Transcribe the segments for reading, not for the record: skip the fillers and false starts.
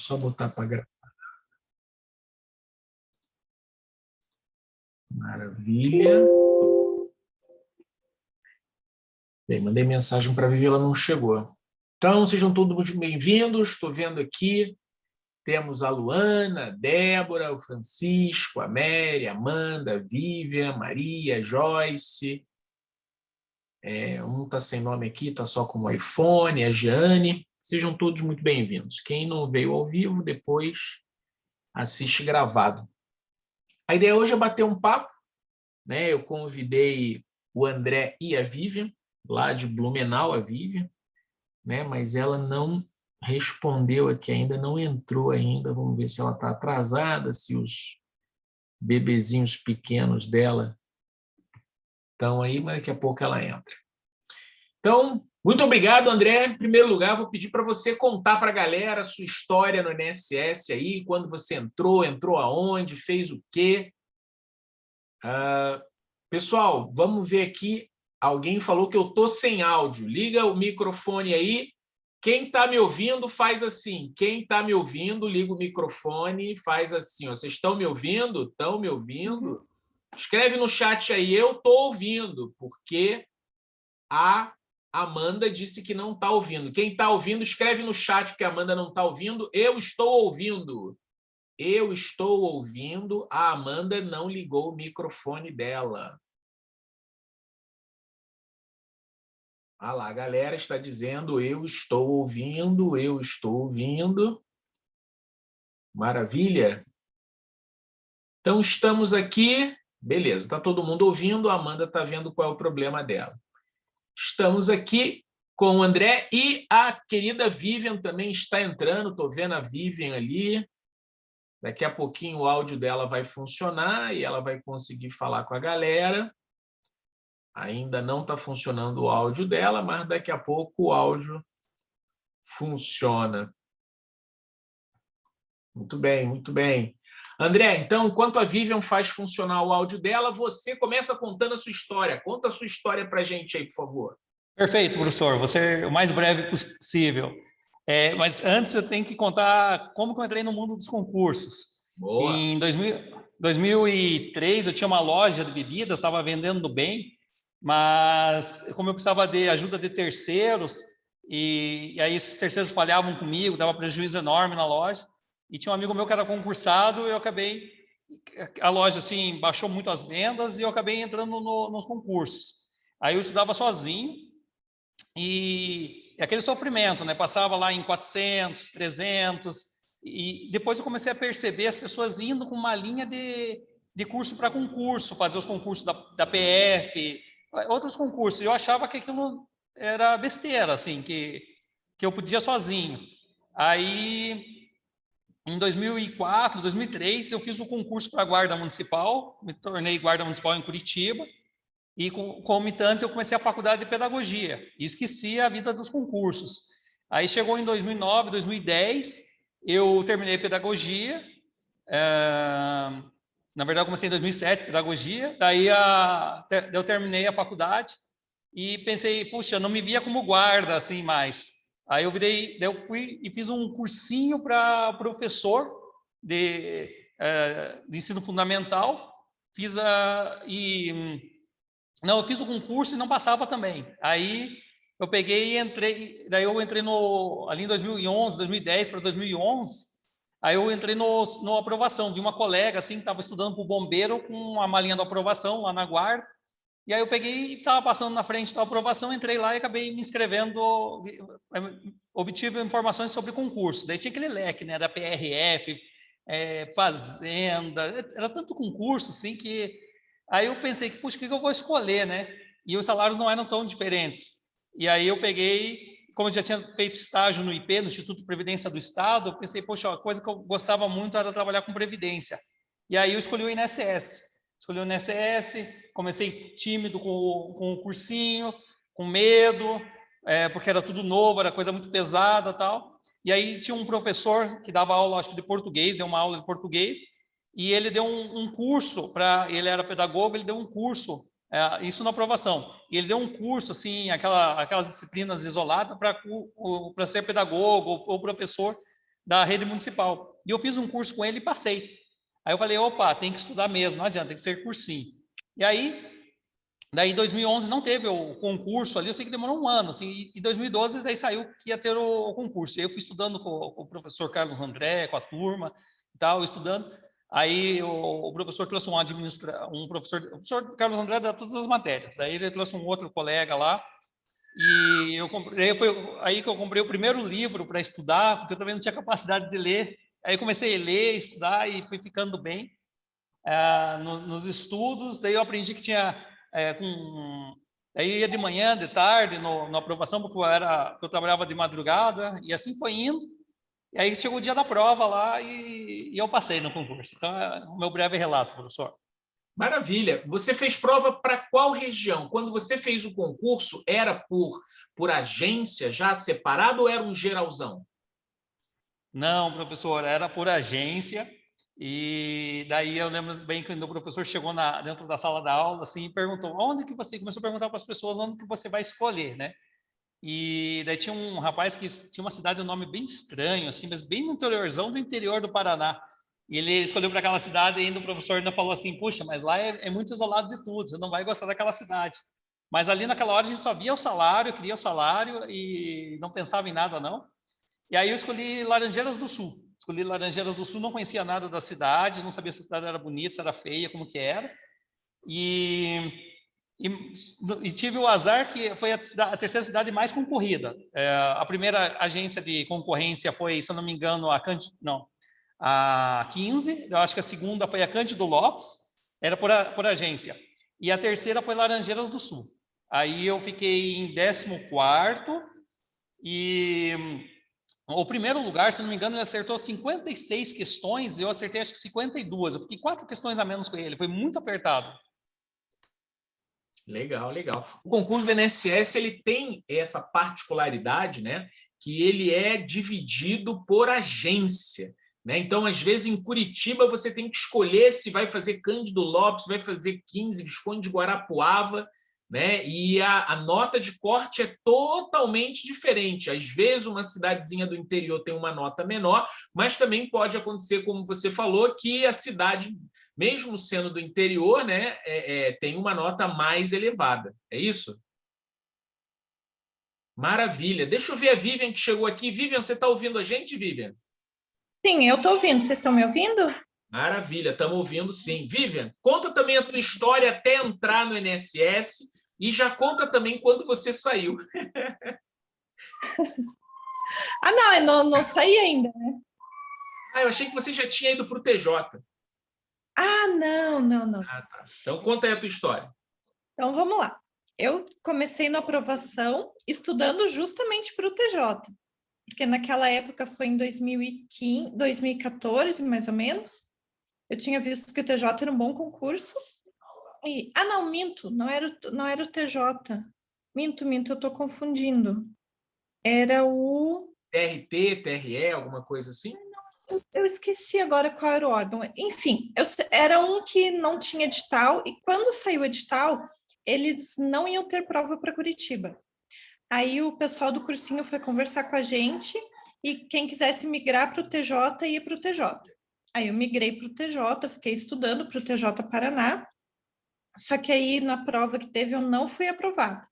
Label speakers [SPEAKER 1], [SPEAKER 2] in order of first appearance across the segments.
[SPEAKER 1] só botar para gravar. Maravilha. Bem, mandei mensagem para a Vivi, ela não chegou. Então, sejam todos muito bem-vindos. Estou vendo aqui, temos a Luana, a Débora, o Francisco, a Mary, a Amanda, a Vivian, a Maria, a Joyce. Um está sem nome aqui, está só com o iPhone, a Jeane. Sejam todos muito bem-vindos. Quem não veio ao vivo, depois assiste gravado. A ideia hoje é bater um papo, né? Eu convidei o André e a Vivian, lá de Blumenau, a Vivian, né? Mas ela não respondeu aqui ainda, não entrou ainda. Vamos ver se ela está atrasada, se os bebezinhos pequenos dela estão aí, mas daqui a pouco ela entra. Então, muito obrigado, André. Em primeiro lugar, vou pedir para você contar para a galera a sua história no INSS aí, quando você entrou aonde, fez o quê. Pessoal, vamos ver aqui. Alguém falou que eu estou sem áudio. Liga o microfone aí. Quem está me ouvindo, faz assim. Quem está me ouvindo, liga o microfone e faz assim. Vocês estão me ouvindo? Estão me ouvindo?
[SPEAKER 2] Uhum.
[SPEAKER 1] Escreve no chat aí, eu estou ouvindo, porque a Amanda disse que não está ouvindo. Quem está ouvindo, escreve no chat, porque a Amanda não está ouvindo. Eu estou ouvindo. Eu estou ouvindo. A Amanda não ligou o microfone dela. Ah lá, a galera está dizendo, eu estou ouvindo, eu estou ouvindo. Maravilha. Então, estamos aqui. Beleza, está todo mundo ouvindo, a Amanda está vendo qual é o problema dela. Estamos aqui com o André e a querida Vivian também está entrando. Estou vendo a Vivian ali. Daqui a pouquinho o áudio dela vai funcionar e ela vai conseguir falar com a galera. Ainda não está funcionando o áudio dela, mas daqui a pouco o áudio funciona. Muito bem, muito bem. André, então, enquanto a Vivian faz funcionar o áudio dela, você começa contando a sua história. Conta a sua história para a gente aí, por favor.
[SPEAKER 2] Perfeito, professor. Você é o mais breve possível. Mas antes eu tenho que contar como que eu entrei no mundo dos concursos.
[SPEAKER 1] Boa.
[SPEAKER 2] Em 2003, eu tinha uma loja de bebidas, estava vendendo bem, mas como eu precisava de ajuda de terceiros, e aí esses terceiros falhavam comigo, dava prejuízo enorme na loja, e tinha um amigo meu que era concursado, e eu acabei, a loja assim, baixou muito as vendas, e eu acabei entrando nos concursos. Aí eu estudava sozinho, e aquele sofrimento, né? Passava lá em 400, 300, e depois eu comecei a perceber as pessoas indo com uma linha de curso para concurso, fazer os concursos da PF, outros concursos. Eu achava que aquilo era besteira, assim, que eu podia sozinho. Aí, em 2004, 2003, eu fiz o concurso para guarda municipal, me tornei guarda municipal em Curitiba, e, concomitante, eu comecei a faculdade de pedagogia e esqueci a vida dos concursos. Aí chegou em 2009, 2010, eu terminei pedagogia. Na verdade, eu comecei em 2007, pedagogia. Daí eu terminei a faculdade e pensei, puxa, eu não me via como guarda assim mais. Aí daí eu fui e fiz um cursinho para professor de ensino fundamental. Não, eu fiz o concurso e não passava também. Aí eu peguei e entrei, daí eu entrei ali em 2011, 2010 para 2011, aí eu entrei no aprovação, vi uma colega assim que estava estudando para o bombeiro com a malinha da aprovação lá na guarda, e aí eu peguei e estava passando na frente da aprovação, entrei lá e acabei me inscrevendo, obtive informações sobre concursos. Daí tinha aquele leque, né, da PRF, Fazenda, era tanto concurso assim que aí eu pensei que, puxa, o que eu vou escolher, né? E os salários não eram tão diferentes. E aí eu peguei, como eu já tinha feito estágio no IP, no Instituto de Previdência do Estado, eu pensei, poxa, a coisa que eu gostava muito era trabalhar com Previdência. E aí eu escolhi o INSS. Escolhi o INSS, comecei tímido com o cursinho, com medo, porque era tudo novo, era coisa muito pesada e tal. E aí tinha um professor que dava aula, acho que de português, deu uma aula de português, e ele deu um curso ele era pedagogo, ele deu um curso, isso na aprovação, e ele deu um curso, assim, aquelas disciplinas isoladas para ser pedagogo ou professor, da rede municipal. E eu fiz um curso com ele e passei. Aí eu falei, opa, tem que estudar mesmo, não adianta, tem que ser cursinho. E aí, daí em 2011 não teve o concurso ali, eu sei que demorou um ano, assim, e em 2012 daí saiu que ia ter o concurso. E aí eu fui estudando com o professor Carlos André, com a turma e tal, estudando. Aí o professor trouxe o professor Carlos André dá todas as matérias. Daí ele trouxe um outro colega lá, e eu comprei, foi aí que eu comprei o primeiro livro para estudar, porque eu também não tinha capacidade de ler. Aí eu comecei a ler, estudar e fui ficando bem nos estudos. Daí eu aprendi que tinha aí ia de manhã, de tarde, na aprovação, porque eu trabalhava de madrugada, e assim foi indo. E aí chegou o dia da prova lá e eu passei no concurso. Então, é o meu breve relato, professor.
[SPEAKER 1] Maravilha. Você fez prova para qual região? Quando você fez o concurso, era por agência já separado ou era um geralzão?
[SPEAKER 2] Não, professor, era por agência. E daí eu lembro bem que o professor chegou dentro da sala da aula assim, e perguntou onde que você começou a perguntar para as pessoas onde que você vai escolher, né? E daí tinha um rapaz que tinha uma cidade, um nome bem estranho, assim, mas bem no interiorzão do interior do Paraná. E ele escolheu para aquela cidade e ainda o professor ainda falou assim, puxa, mas lá é muito isolado de tudo, você não vai gostar daquela cidade. Mas ali naquela hora a gente só via o salário, queria o salário e não pensava em nada não. E aí eu escolhi Laranjeiras do Sul. Escolhi Laranjeiras do Sul, não conhecia nada da cidade, não sabia se a cidade era bonita, se era feia, como que era. E, e, e tive o azar que foi a terceira cidade mais concorrida. A primeira agência de concorrência foi, se eu não me engano, a 15. Eu acho que a segunda foi a Cândido Lopes, era por agência. E a terceira foi Laranjeiras do Sul. Aí eu fiquei em 14º e o primeiro lugar, se não me engano, ele acertou 56 questões e eu acertei acho que 52. Eu fiquei 4 questões a menos com ele, foi muito apertado.
[SPEAKER 1] Legal, legal. O concurso do INSS ele tem essa particularidade, né, que ele é dividido por agência, né? Então, às vezes, em Curitiba, você tem que escolher se vai fazer Cândido Lopes, vai fazer 15, Visconde de Guarapuava, né? E a nota de corte é totalmente diferente. Às vezes, uma cidadezinha do interior tem uma nota menor, mas também pode acontecer, como você falou, que a cidade, mesmo sendo do interior, né, tem uma nota mais elevada. É isso? Maravilha. Deixa eu ver a Vivian que chegou aqui. Vivian, você está ouvindo a gente, Vivian?
[SPEAKER 3] Sim, eu estou ouvindo. Vocês estão me ouvindo?
[SPEAKER 1] Maravilha, estamos ouvindo sim. Vivian, conta também a tua história até entrar no INSS e já conta também quando você saiu.
[SPEAKER 3] Não, eu não saí ainda, né?
[SPEAKER 1] Eu achei que você já tinha ido para o TJ.
[SPEAKER 3] Não.
[SPEAKER 1] Tá. Então conta aí a tua história.
[SPEAKER 3] Então, vamos lá. Eu comecei na aprovação estudando justamente para o TJ, porque naquela época foi em 2015, 2014, mais ou menos. Eu tinha visto que o TJ era um bom concurso. Não, minto, não era o TJ. Minto, eu estou confundindo. Era o...
[SPEAKER 1] TRT, TRE, alguma coisa assim?
[SPEAKER 3] Eu esqueci agora qual era o órgão. Enfim, era um que não tinha edital, e quando saiu o edital, eles não iam ter prova para Curitiba. Aí o pessoal do cursinho foi conversar com a gente, e quem quisesse migrar para o TJ, ia para o TJ. Aí eu migrei para o TJ, fiquei estudando para o TJ Paraná, só que aí na prova que teve eu não fui aprovada.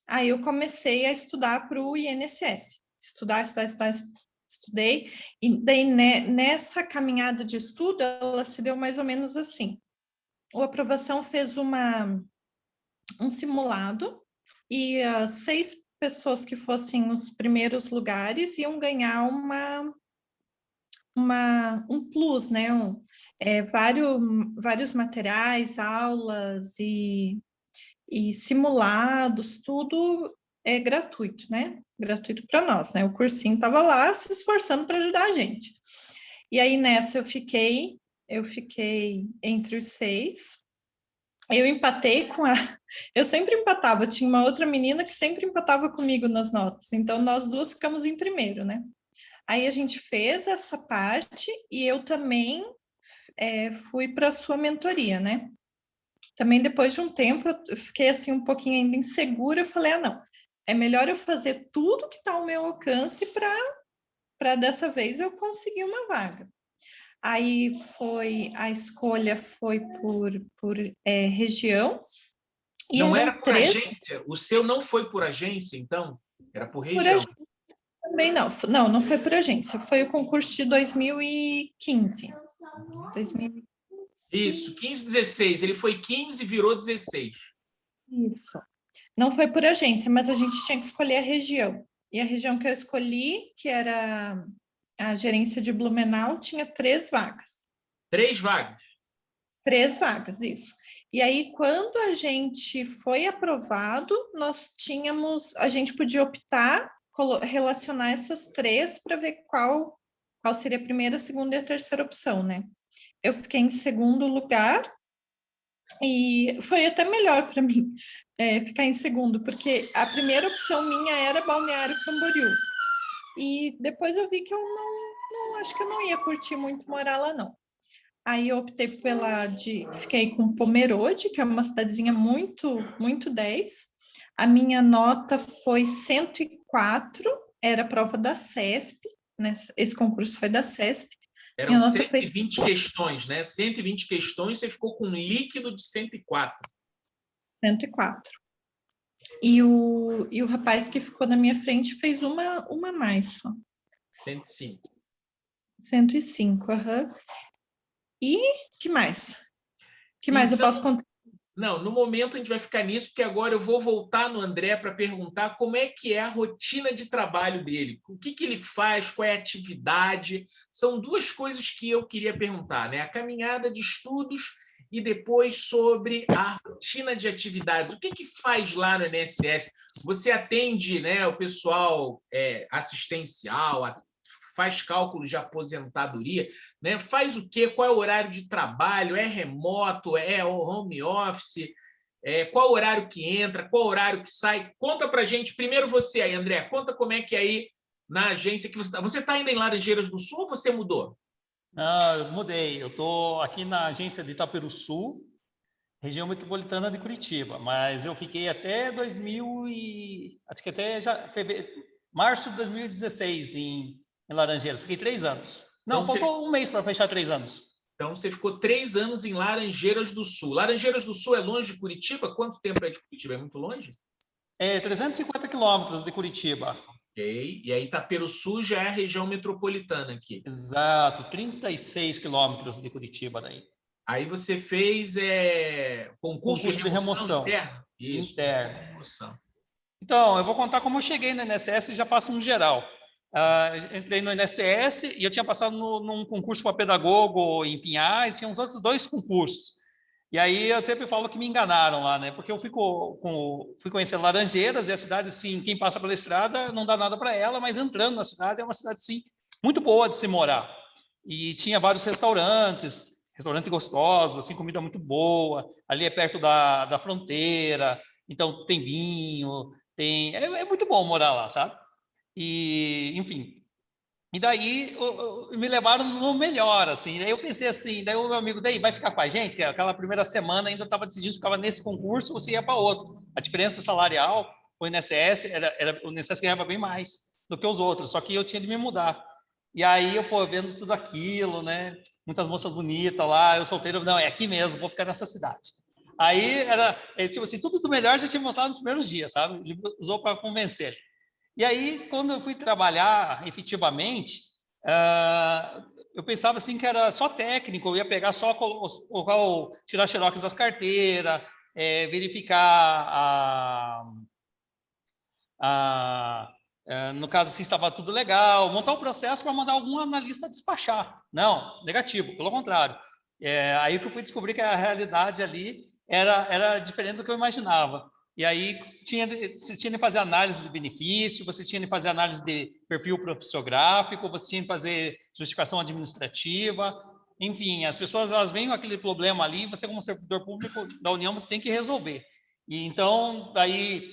[SPEAKER 3] Aí eu comecei a estudar para o INSS. Estudei, e daí nessa caminhada de estudo, ela se deu mais ou menos assim. A aprovação fez um simulado, e as 6 pessoas que fossem os primeiros lugares iam ganhar um plus, né? Vários materiais, aulas e simulados, tudo é gratuito, né? Gratuito para nós, né? O cursinho estava lá se esforçando para ajudar a gente. E aí nessa eu fiquei entre os 6. Eu empatei eu sempre empatava, tinha uma outra menina que sempre empatava comigo nas notas, então nós duas ficamos em primeiro, né? Aí a gente fez essa parte e eu também fui para a sua mentoria, né? Também depois de um tempo eu fiquei assim um pouquinho ainda insegura, eu falei, não, é melhor eu fazer tudo que está ao meu alcance para dessa vez eu conseguir uma vaga. Aí a escolha foi por região. E
[SPEAKER 1] Não
[SPEAKER 3] eram
[SPEAKER 1] era por
[SPEAKER 3] 3
[SPEAKER 1] agência? O seu não foi por agência, então? Era por
[SPEAKER 3] por
[SPEAKER 1] região.
[SPEAKER 3] agência também não. Não foi por agência, foi o concurso de 2015. 2015.
[SPEAKER 1] Isso, 15, 16. Ele foi 15 e virou 16.
[SPEAKER 3] Isso. Não foi por agência, mas a gente tinha que escolher a região. E a região que eu escolhi, que era a gerência de Blumenau, tinha 3 vagas.
[SPEAKER 1] 3 vagas.
[SPEAKER 3] 3 vagas, isso. E aí, quando a gente foi aprovado, a gente podia optar, relacionar essas 3 para ver qual seria a primeira, a segunda e a terceira opção, né? Eu fiquei em segundo lugar e foi até melhor para mim ficar em segundo, porque a primeira opção minha era Balneário Camboriú. E depois eu vi que eu não acho que eu não ia curtir muito morar lá, não. Aí eu optei fiquei com Pomerode, que é uma cidadezinha muito, muito 10. A minha nota foi 104, era a prova da CESP, né? Esse concurso foi da CESP.
[SPEAKER 1] Eram
[SPEAKER 3] Minha nota
[SPEAKER 1] 120 questões, né? 120 questões, você ficou com um líquido de 104.
[SPEAKER 3] 104. E o rapaz que ficou na minha frente fez uma a mais só.
[SPEAKER 1] 105.
[SPEAKER 3] 105, aham. E que mais? Que mais eu posso contar?
[SPEAKER 1] Não, no momento a gente vai ficar nisso, porque agora eu vou voltar no André para perguntar como é que é a rotina de trabalho dele, o que ele faz, qual é a atividade. São 2 coisas que eu queria perguntar, né? A caminhada de estudos e depois sobre a rotina de atividades. O que faz lá no INSS? Você atende, né, o pessoal assistencial, faz cálculos de aposentadoria, né? Faz o quê? Qual é o horário de trabalho? É remoto? É home office? Qual o horário que entra? Qual o horário que sai? Conta para a gente. Primeiro você aí, André. Conta como é que é aí na agência que você está. Você está ainda em Laranjeiras do Sul ou você mudou?
[SPEAKER 2] Eu mudei. Eu estou aqui na agência de Itaperuçu, região metropolitana de Curitiba, mas eu fiquei até acho que até março de 2016 em Laranjeiras. Fiquei 3 anos. Não,
[SPEAKER 1] Então,
[SPEAKER 2] faltou um mês para fechar 3 anos.
[SPEAKER 1] Então, você ficou 3 anos em Laranjeiras do Sul. Laranjeiras do Sul é longe de Curitiba? Quanto tempo é de Curitiba? É muito longe?
[SPEAKER 2] 350 quilômetros de Curitiba.
[SPEAKER 1] Ok. E aí, Itaperuçu já é a região metropolitana aqui.
[SPEAKER 2] Exato, 36 quilômetros de Curitiba daí.
[SPEAKER 1] Aí você fez concurso de remoção interna? Isso,
[SPEAKER 2] interna.
[SPEAKER 1] remoção.
[SPEAKER 2] Então, eu vou contar como eu cheguei no INSS e já passo no geral. Entrei no INSS e eu tinha passado num concurso para pedagogo em Pinhais, tinha uns outros 2 concursos. E aí eu sempre falo que me enganaram lá, né? Porque eu fui conhecer Laranjeiras e a cidade, assim, quem passa pela estrada não dá nada para ela, mas entrando na cidade é uma cidade, assim, muito boa de se morar. E tinha vários restaurantes gostosos, assim, comida muito boa. Ali é perto da fronteira, então tem vinho, é muito bom morar lá, sabe? E, enfim, e daí me levaram no melhor, assim. Daí eu pensei assim, daí o meu amigo, daí vai ficar com a gente? Que aquela primeira semana ainda estava decidindo se ficava nesse concurso ou se ia para outro. A diferença salarial, o INSS, o INSS ganhava bem mais do que os outros, só que eu tinha de me mudar. E aí eu, vendo tudo aquilo, né? Muitas moças bonitas lá, eu solteiro, não, é aqui mesmo, vou ficar nessa cidade. Aí tipo assim, tudo do melhor já tinha mostrado nos primeiros dias, sabe? Ele usou para convencer. E aí, quando eu fui trabalhar efetivamente, eu pensava assim que era só técnico, eu ia pegar só tirar xerox das carteiras, verificar no caso se estava tudo legal, montar o processo para mandar algum analista despachar. Não, negativo, pelo contrário. Aí que eu fui descobrir que a realidade ali era diferente do que eu imaginava. E aí você tinha de fazer análise de benefício, você tinha de fazer análise de perfil profissiográfico, você tinha de fazer justificação administrativa, enfim, as pessoas elas veem aquele problema ali, você como servidor público da União você tem que resolver. E então aí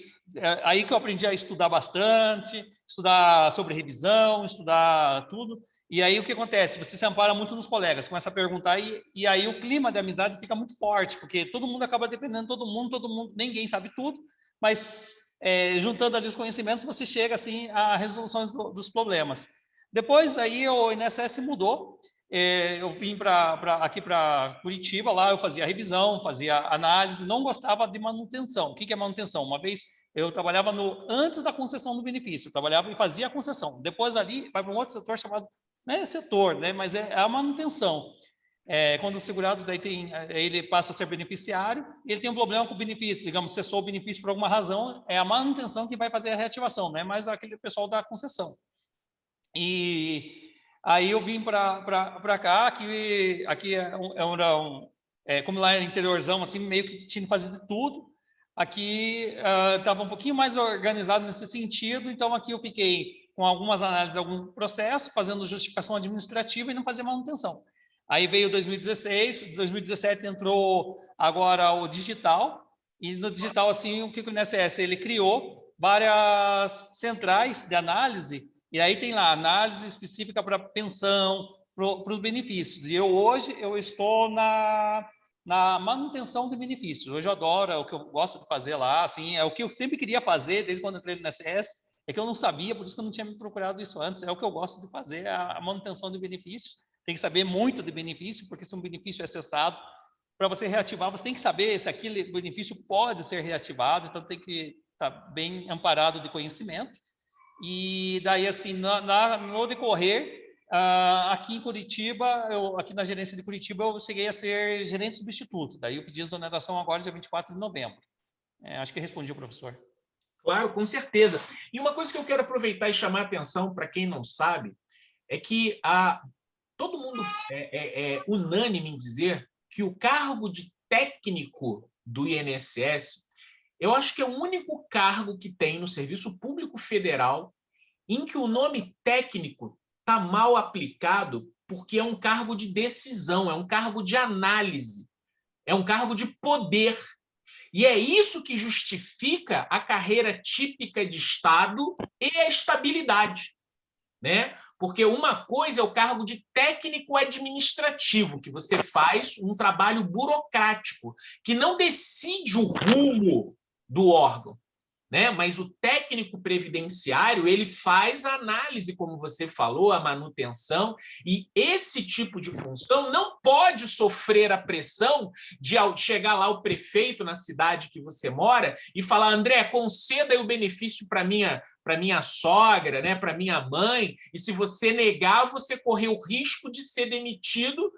[SPEAKER 2] que eu aprendi a estudar bastante, estudar sobre revisão, estudar tudo. E aí o que acontece? Você se ampara muito nos colegas, começa a perguntar e aí o clima de amizade fica muito forte, porque todo mundo acaba dependendo de todo mundo, ninguém sabe tudo, mas juntando ali os conhecimentos você chega assim a resoluções dos problemas. Depois daí o INSS mudou, eu vim aqui para Curitiba, lá eu fazia revisão, fazia análise, não gostava de manutenção. O que é manutenção? Uma vez eu trabalhava antes da concessão do benefício, eu trabalhava e fazia a concessão. Depois ali vai para um outro setor chamado, não é setor, né, mas é a manutenção. Quando o segurado daí ele passa a ser beneficiário, ele tem um problema com o benefício, digamos, cessou o benefício por alguma razão, é a manutenção que vai fazer a reativação, não é mais aquele pessoal da concessão. E aí eu vim para cá, aqui como lá é interiorzão, assim, meio que tinha que fazer de tudo. Aqui estava um pouquinho mais organizado nesse sentido, então aqui eu fiquei com algumas análises de alguns processos, fazendo justificação administrativa e não fazia manutenção. Aí veio 2016, 2017 entrou agora o digital, e no digital, assim, o que o INSS ele criou várias centrais de análise, e aí tem lá análise específica para pensão, para os benefícios. E hoje eu estou na manutenção de benefícios. Hoje eu adoro, é o que eu gosto de fazer lá, assim, é o que eu sempre queria fazer desde quando eu entrei no INSS, é que eu não sabia, por isso que eu não tinha me procurado isso antes, é o que eu gosto de fazer, a manutenção de benefícios. Tem que saber muito de benefício, porque se um benefício é cessado, para você reativar, você tem que saber se aquele benefício pode ser reativado, então tem que estar bem amparado de conhecimento. E daí, assim, no decorrer, aqui em Curitiba, aqui na gerência de Curitiba, eu cheguei a ser gerente substituto. Daí eu pedi exoneração agora, dia 24 de novembro. Acho que respondi o professor.
[SPEAKER 1] Claro, com certeza. E uma coisa que eu quero aproveitar e chamar a atenção para quem não sabe, é que todo mundo é unânime em dizer que o cargo de técnico do INSS, eu acho que é o único cargo que tem no Serviço Público Federal em que o nome técnico está mal aplicado, porque é um cargo de decisão, é um cargo de análise, é um cargo de poder. E é isso que justifica a carreira típica de Estado e a estabilidade, né? Porque uma coisa é o cargo de técnico administrativo, que você faz um trabalho burocrático, que não decide o rumo do órgão, né? Mas o técnico previdenciário, ele faz a análise, como você falou, a manutenção, e esse tipo de função não pode sofrer a pressão de chegar lá o prefeito na cidade que você mora e falar: André, conceda aí o benefício para minha sogra, né, para minha mãe, e se você negar, você corre o risco de ser demitido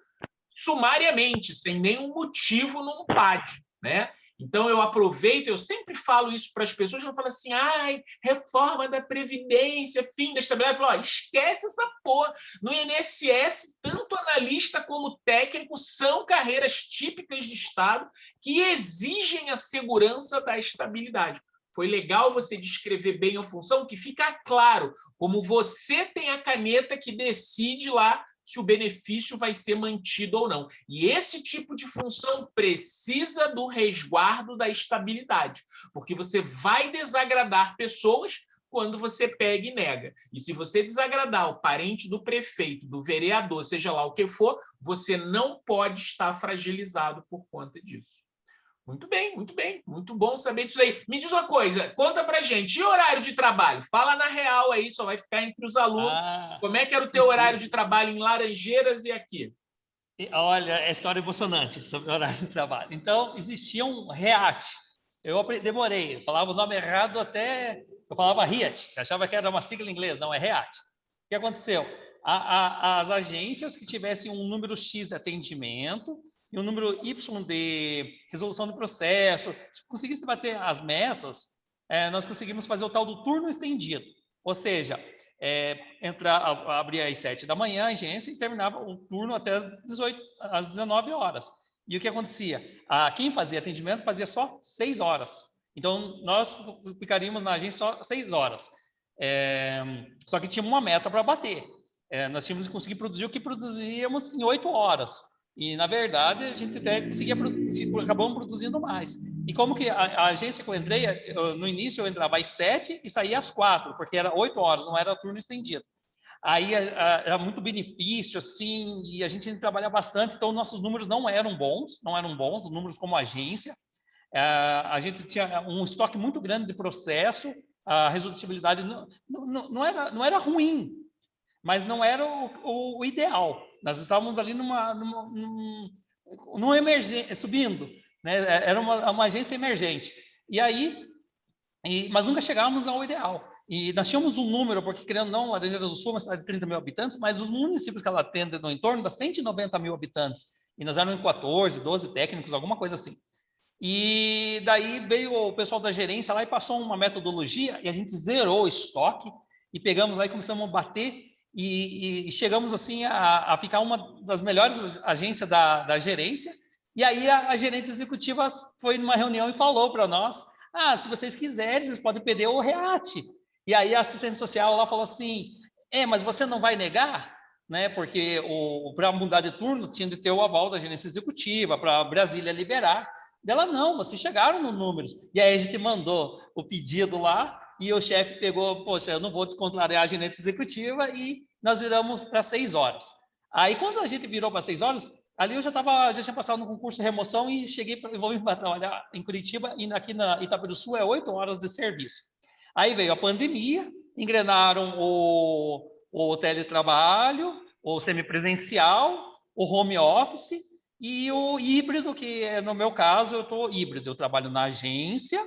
[SPEAKER 1] sumariamente, sem nenhum motivo num PAD, né? Então, eu aproveito, eu sempre falo isso para as pessoas, não falo assim, reforma da Previdência, fim da estabilidade. Eu falo, esquece essa porra. No INSS, tanto analista como técnico são carreiras típicas de Estado que exigem a segurança da estabilidade. Foi legal você descrever bem a função, que fica claro como você tem a caneta que decide lá se o benefício vai ser mantido ou não. E esse tipo de função precisa do resguardo da estabilidade, porque você vai desagradar pessoas quando você pega e nega. E se você desagradar o parente do prefeito, do vereador, seja lá o que for, você não pode estar fragilizado por conta disso. Muito bem, muito bom saber disso aí. Me diz uma coisa, conta pra gente, e horário de trabalho? Fala na real aí, só vai ficar entre os alunos. Como é que era o teu horário de trabalho em Laranjeiras e aqui?
[SPEAKER 2] Olha, é história emocionante sobre o horário de trabalho. Então, existia um REAT. Eu demorei, eu falava o nome errado até... Eu falava REAT, achava que era uma sigla em inglês, não, é REAT. O que aconteceu? As agências que tivessem um número X de atendimento e um número Y de resolução do processo, se conseguisse bater as metas, nós conseguimos fazer o tal do turno estendido. Ou seja, abria às 7 da manhã a agência e terminava o turno até às 19 horas. E o que acontecia? Quem fazia atendimento fazia só 6 horas. Então, nós ficaríamos na agência só 6 horas. Só que tinha uma meta para bater. Nós tínhamos que conseguir produzir o que produzíamos em 8 horas. E, na verdade, a gente até acabamos produzindo mais. E como que a agência que eu entrei, no início eu entrava às 7 e saía às 4, porque era 8 horas, não era turno estendido. Aí era muito benefício, assim, e a gente trabalhava bastante, então nossos números não eram bons, os números como agência. A gente tinha um estoque muito grande de processo, a resolutibilidade não era ruim, mas não era o ideal. Nós estávamos ali numa emergência, subindo, né? Era uma agência emergente. E aí, mas nunca chegávamos ao ideal. E nós tínhamos um número, porque, querendo ou não, Laranjeiras do Sul é uma cidade de 30 mil habitantes, mas os municípios que ela atende no entorno dá 190 mil habitantes. E nós éramos em 14, 12 técnicos, alguma coisa assim. E daí veio o pessoal da gerência lá e passou uma metodologia e a gente zerou o estoque e pegamos lá e começamos a bater e chegamos assim a ficar uma das melhores agências da gerência. E aí a gerente executiva foi numa reunião e falou para nós: se vocês quiserem, vocês podem pedir o REAT. E aí a assistente social lá falou assim: mas você não vai negar? Né? Porque para mudar de turno tinha de ter o aval da gerência executiva, para Brasília liberar. Dela, não, vocês chegaram no números. E aí a gente mandou o pedido lá e o chefe pegou, poxa, eu não vou descontrariar a gerente executiva, e nós viramos para 6 horas. Aí quando a gente virou para 6 horas, ali eu já tinha passado no concurso de remoção e cheguei vou vir para trabalhar em Curitiba, e aqui na Itapé do Sul é 8 horas de serviço. Aí veio a pandemia, engrenaram o teletrabalho, o semipresencial, o home office e o híbrido, que no meu caso eu estou híbrido, eu trabalho na agência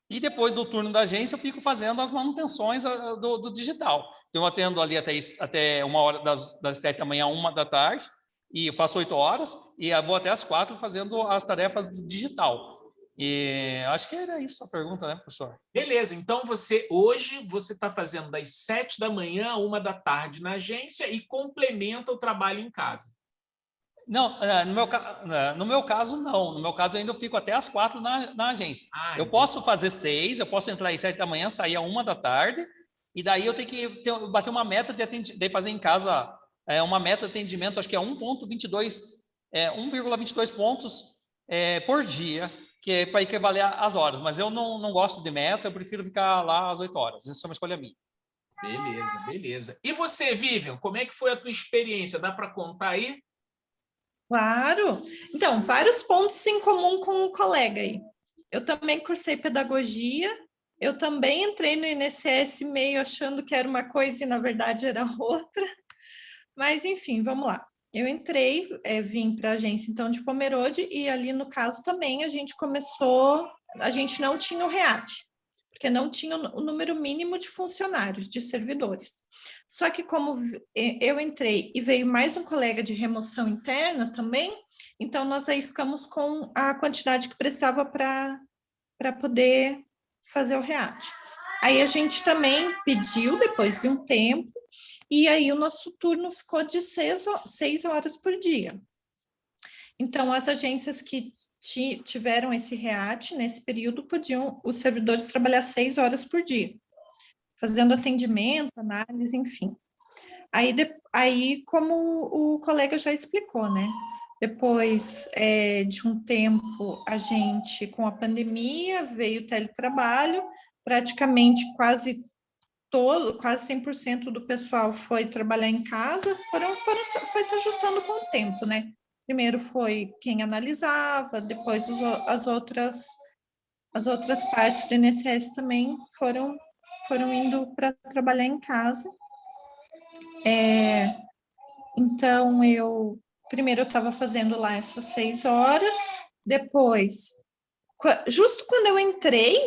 [SPEAKER 2] e depois do turno da agência eu fico fazendo as manutenções do digital. Então eu atendo ali até 1 hora, das 7 da manhã a 1 da tarde, e eu faço 8 horas e eu vou até as 4 fazendo as tarefas do digital. E acho que era isso a pergunta, né, professor?
[SPEAKER 1] Beleza, então hoje você está fazendo das 7 da manhã a 1 da tarde na agência e complementa o trabalho em casa.
[SPEAKER 2] Não, no meu caso, não. No meu caso, eu ainda fico até as 4 na agência. Eu posso fazer 6, eu posso entrar às 7 da manhã, sair a 1 da tarde, e daí eu tenho que bater uma meta de fazer em casa uma meta de atendimento, acho que é 1,22 pontos por dia, que é para equivaler às horas. Mas eu não gosto de meta, eu prefiro ficar lá às 8 horas. Isso é uma escolha minha.
[SPEAKER 1] Beleza, beleza. E você, Vivian, como é que foi a tua experiência? Dá para contar aí?
[SPEAKER 3] Claro. Então, vários pontos em comum com o colega aí. Eu também cursei pedagogia, eu também entrei no INSS meio achando que era uma coisa e, na verdade, era outra. Mas, enfim, vamos lá. Eu entrei, vim para a agência, então, de Pomerode, e ali, no caso, também a gente não tinha o REAT, porque não tinha o número mínimo de funcionários, de servidores. Só que como eu entrei e veio mais um colega de remoção interna também, então nós aí ficamos com a quantidade que precisava para poder fazer o REAT. Aí a gente também pediu, depois de um tempo, e aí o nosso turno ficou de 6 horas por dia. Então, as agências que tiveram esse REAT nesse período podiam os servidores trabalhar 6 horas por dia, fazendo atendimento, análise, enfim. Aí como o colega já explicou, né? Depois de um tempo, a gente, com a pandemia, veio o teletrabalho, praticamente quase 100% do pessoal foi trabalhar em casa, foi se ajustando com o tempo, né? Primeiro foi quem analisava, depois as outras partes do INSS também foram indo para trabalhar em casa. Então, primeiro eu estava fazendo lá essas 6 horas, depois, justo quando eu entrei,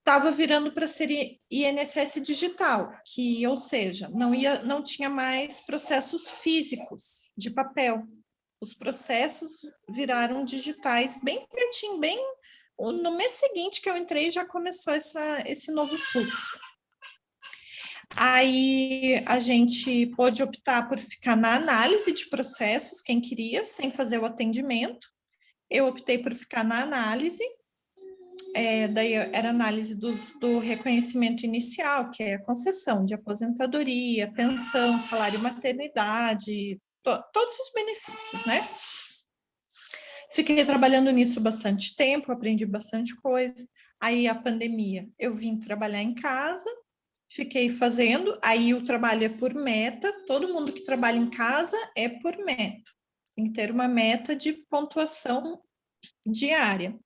[SPEAKER 3] estava virando para ser INSS digital, ou seja, não tinha mais processos físicos de papel. Os processos viraram digitais bem pertinho, no mês seguinte que eu entrei já começou esse novo fluxo. Aí a gente pôde optar por ficar na análise de processos, quem queria, sem fazer o atendimento. Eu optei por ficar na análise, daí era análise do reconhecimento inicial, que é a concessão de aposentadoria, pensão, salário maternidade, todos os benefícios, né? Fiquei trabalhando nisso bastante tempo, aprendi bastante coisa. Aí a pandemia, eu vim trabalhar em casa, fiquei fazendo, aí o trabalho é por meta, todo mundo que trabalha em casa é por meta, tem que ter uma meta de pontuação diária.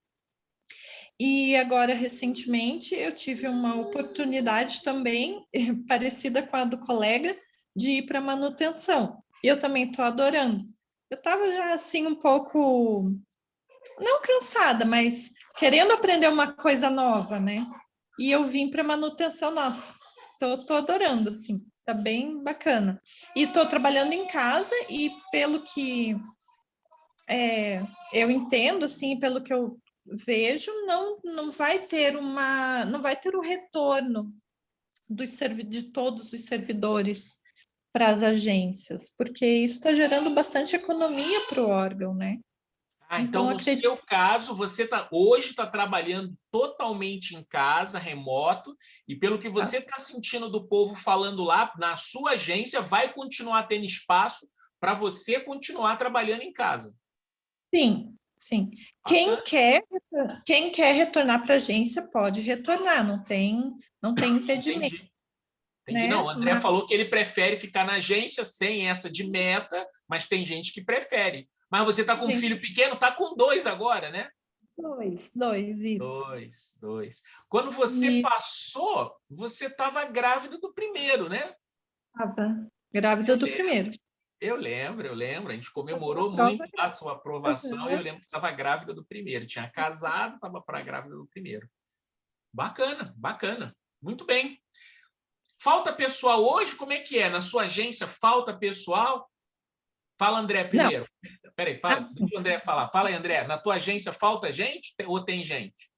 [SPEAKER 3] E agora, recentemente, eu tive uma oportunidade também, parecida com a do colega, de ir para manutenção. E eu também estou adorando. Eu estava já assim um pouco, não cansada, mas querendo aprender uma coisa nova, né? E eu vim para manutenção, nossa, tô adorando, assim, tá bem bacana. E estou trabalhando em casa e pelo que eu entendo, assim, pelo que eu vejo, não vai ter o retorno de todos os servidores para as agências, porque isso está gerando bastante economia para o órgão, né?
[SPEAKER 1] Ah, então,
[SPEAKER 3] Então,
[SPEAKER 1] no seu caso, você hoje está trabalhando totalmente em casa, remoto, e pelo que você está sentindo do povo falando lá, na sua agência, vai continuar tendo espaço para você continuar trabalhando em casa.
[SPEAKER 3] sim, sim. Quem quer retornar para a agência pode retornar, não tem impedimento.
[SPEAKER 1] Entendi. Não, o André
[SPEAKER 3] Mas
[SPEAKER 1] falou que ele prefere ficar na agência sem essa de meta, mas tem gente que prefere. Mas você está com um filho pequeno, está com 2 agora, né?
[SPEAKER 3] dois, isso.
[SPEAKER 1] Dois. Quando você passou, você estava grávida do primeiro, né?
[SPEAKER 3] Estava grávida do primeiro.
[SPEAKER 1] Eu lembro. A gente comemorou muito a sua aprovação e eu lembro que estava grávida do primeiro. Tinha casado, estava para grávida do primeiro. Bacana. Muito bem. Falta pessoal hoje? Como é que é? Na sua agência, falta pessoal? Fala, André, primeiro. Peraí, deixa o André falar. Fala aí, André. Na tua agência falta gente ou tem gente?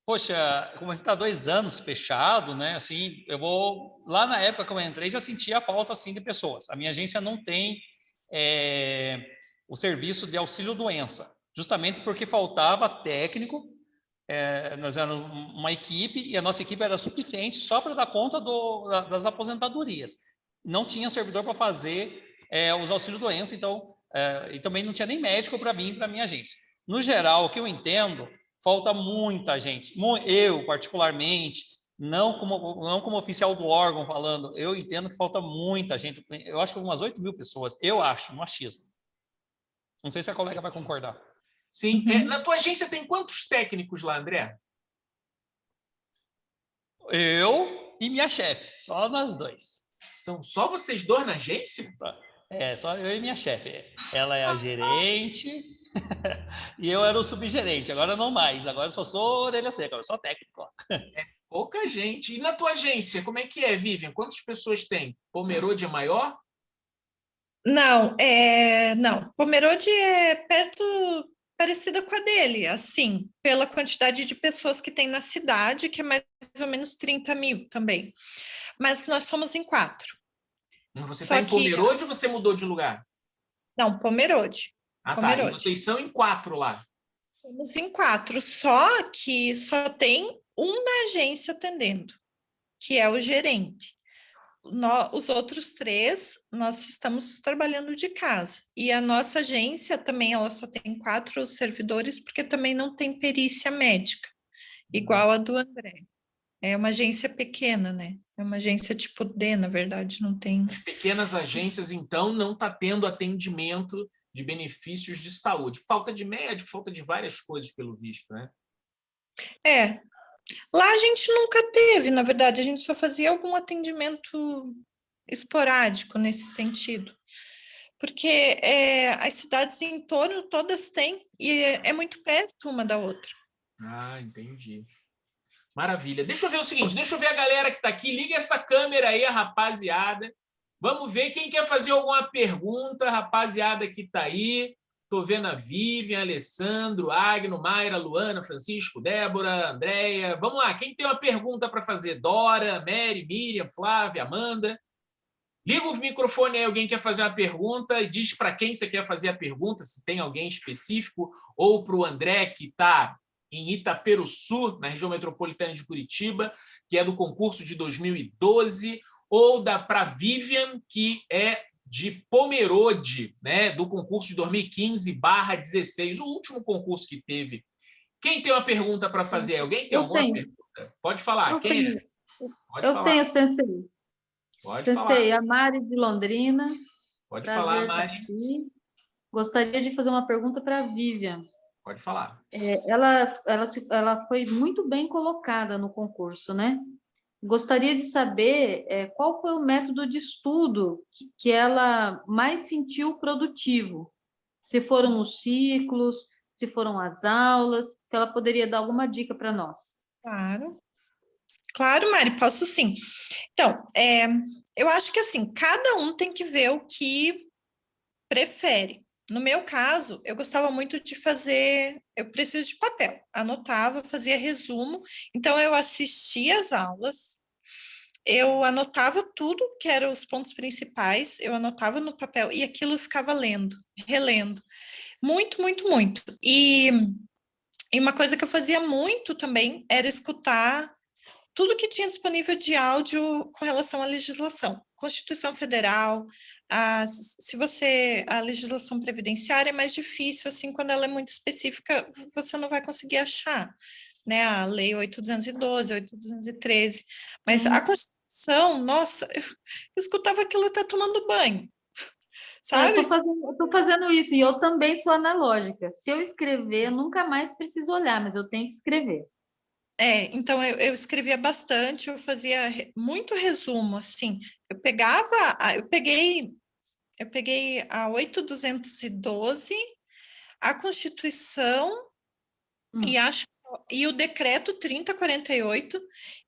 [SPEAKER 2] Poxa, como a gente está 2 anos fechado, né? Assim, lá na época que eu entrei já sentia a falta assim de pessoas. A minha agência não tem o serviço de auxílio doença, justamente porque faltava técnico. Nós éramos uma equipe e a nossa equipe era suficiente só para dar conta das aposentadorias. Não tinha servidor para fazer os auxílios doença, então e também não tinha nem médico para mim, para minha agência. No geral, o que eu entendo, falta muita gente. Eu, particularmente, não como oficial do órgão falando, eu entendo que falta muita gente. Eu acho que umas 8 mil pessoas, eu acho, no achismo. Não sei se a colega vai concordar.
[SPEAKER 1] Sim. Na tua agência tem quantos técnicos lá, André?
[SPEAKER 2] Eu e minha chefe, só nós dois.
[SPEAKER 1] São só vocês dois na agência?
[SPEAKER 2] Só eu e minha chefe. Ela é a gerente e eu era o subgerente. Agora não mais. Agora eu só sou orelha seca, eu sou técnico.
[SPEAKER 1] Pouca gente. E na tua agência, como é que é, Vivian? Quantas pessoas tem? Pomerode é maior?
[SPEAKER 3] Não. Pomerode é parecida com a dele, assim, pela quantidade de pessoas que tem na cidade, que é mais ou menos 30 mil também. Mas nós somos em 4.
[SPEAKER 1] Você está em Pomerode ou você mudou de lugar?
[SPEAKER 3] Não, Pomerode.
[SPEAKER 1] Tá. E vocês são em 4 lá?
[SPEAKER 3] Somos em 4, só que só tem um na agência atendendo, que é o gerente. Os outros 3, nós estamos trabalhando de casa. E a nossa agência também, ela só tem 4 servidores, porque também não tem perícia médica, igual a do André. É uma agência pequena, né? É uma agência tipo D, na verdade, não tem...
[SPEAKER 1] As pequenas agências, então, não está tendo atendimento de benefícios de saúde. Falta de médico, falta de várias coisas, pelo visto, né?
[SPEAKER 3] Lá a gente nunca teve, na verdade, a gente só fazia algum atendimento esporádico nesse sentido. Porque as cidades em torno todas têm, e é muito perto uma da outra.
[SPEAKER 1] Ah, entendi. Maravilha. Deixa eu ver o seguinte, deixa eu ver a galera que está aqui. Liga essa câmera aí, rapaziada. Vamos ver quem quer fazer alguma pergunta, rapaziada que está aí. Estou vendo a Vivian, Alessandro, Agno, Mayra, Luana, Francisco, Débora, Andréia. Vamos lá, quem tem uma pergunta para fazer? Dora, Mary, Miriam, Flávia, Amanda. Liga o microfone aí, alguém quer fazer uma pergunta e diz para quem você quer fazer a pergunta, se tem alguém específico, ou para o André, que está em Itaperuçu, na região metropolitana de Curitiba, que é do concurso de 2012, ou para Vivian, que é de Pomerode, né, do concurso de 2015/16, o último concurso que teve. Quem tem uma pergunta para fazer? Alguém tem alguma pergunta? Pode falar. Quem é?
[SPEAKER 4] Eu tenho, Sensei.
[SPEAKER 1] Pode
[SPEAKER 4] Sensei,
[SPEAKER 1] falar.
[SPEAKER 4] a Mari de Londrina.
[SPEAKER 1] Pode falar, Mari.
[SPEAKER 4] Aqui. Gostaria de fazer uma pergunta para a Vivian.
[SPEAKER 1] Pode falar.
[SPEAKER 4] Ela foi muito bem colocada no concurso, né? gostaria de saber qual foi o método de estudo que ela mais sentiu produtivo. Se foram os ciclos, se foram as aulas, se ela poderia dar alguma dica para nós.
[SPEAKER 3] Claro. Claro, Mari, posso sim. Então, eu acho que assim, cada um tem que ver o que prefere. No meu caso, eu gostava muito de fazer, eu preciso de papel, anotava, fazia resumo, então eu assistia às aulas, eu anotava tudo que eram os pontos principais, eu anotava no papel e aquilo eu ficava lendo, relendo, muito, muito, muito. E uma coisa que eu fazia muito também era escutar tudo que tinha disponível de áudio com relação à legislação. Constituição Federal, a legislação previdenciária é mais difícil, assim, quando ela é muito específica, você não vai conseguir achar, né? A Lei 8.212, 8.213. Mas a Constituição, nossa, eu escutava aquilo até tomando banho, sabe?
[SPEAKER 4] Eu estou fazendo isso, e eu também sou analógica. Se eu escrever, eu nunca mais preciso olhar, mas eu tenho que escrever.
[SPEAKER 3] Então eu escrevia bastante, eu fazia muito resumo, assim. Eu peguei a 8.212, a Constituição e o decreto 3048,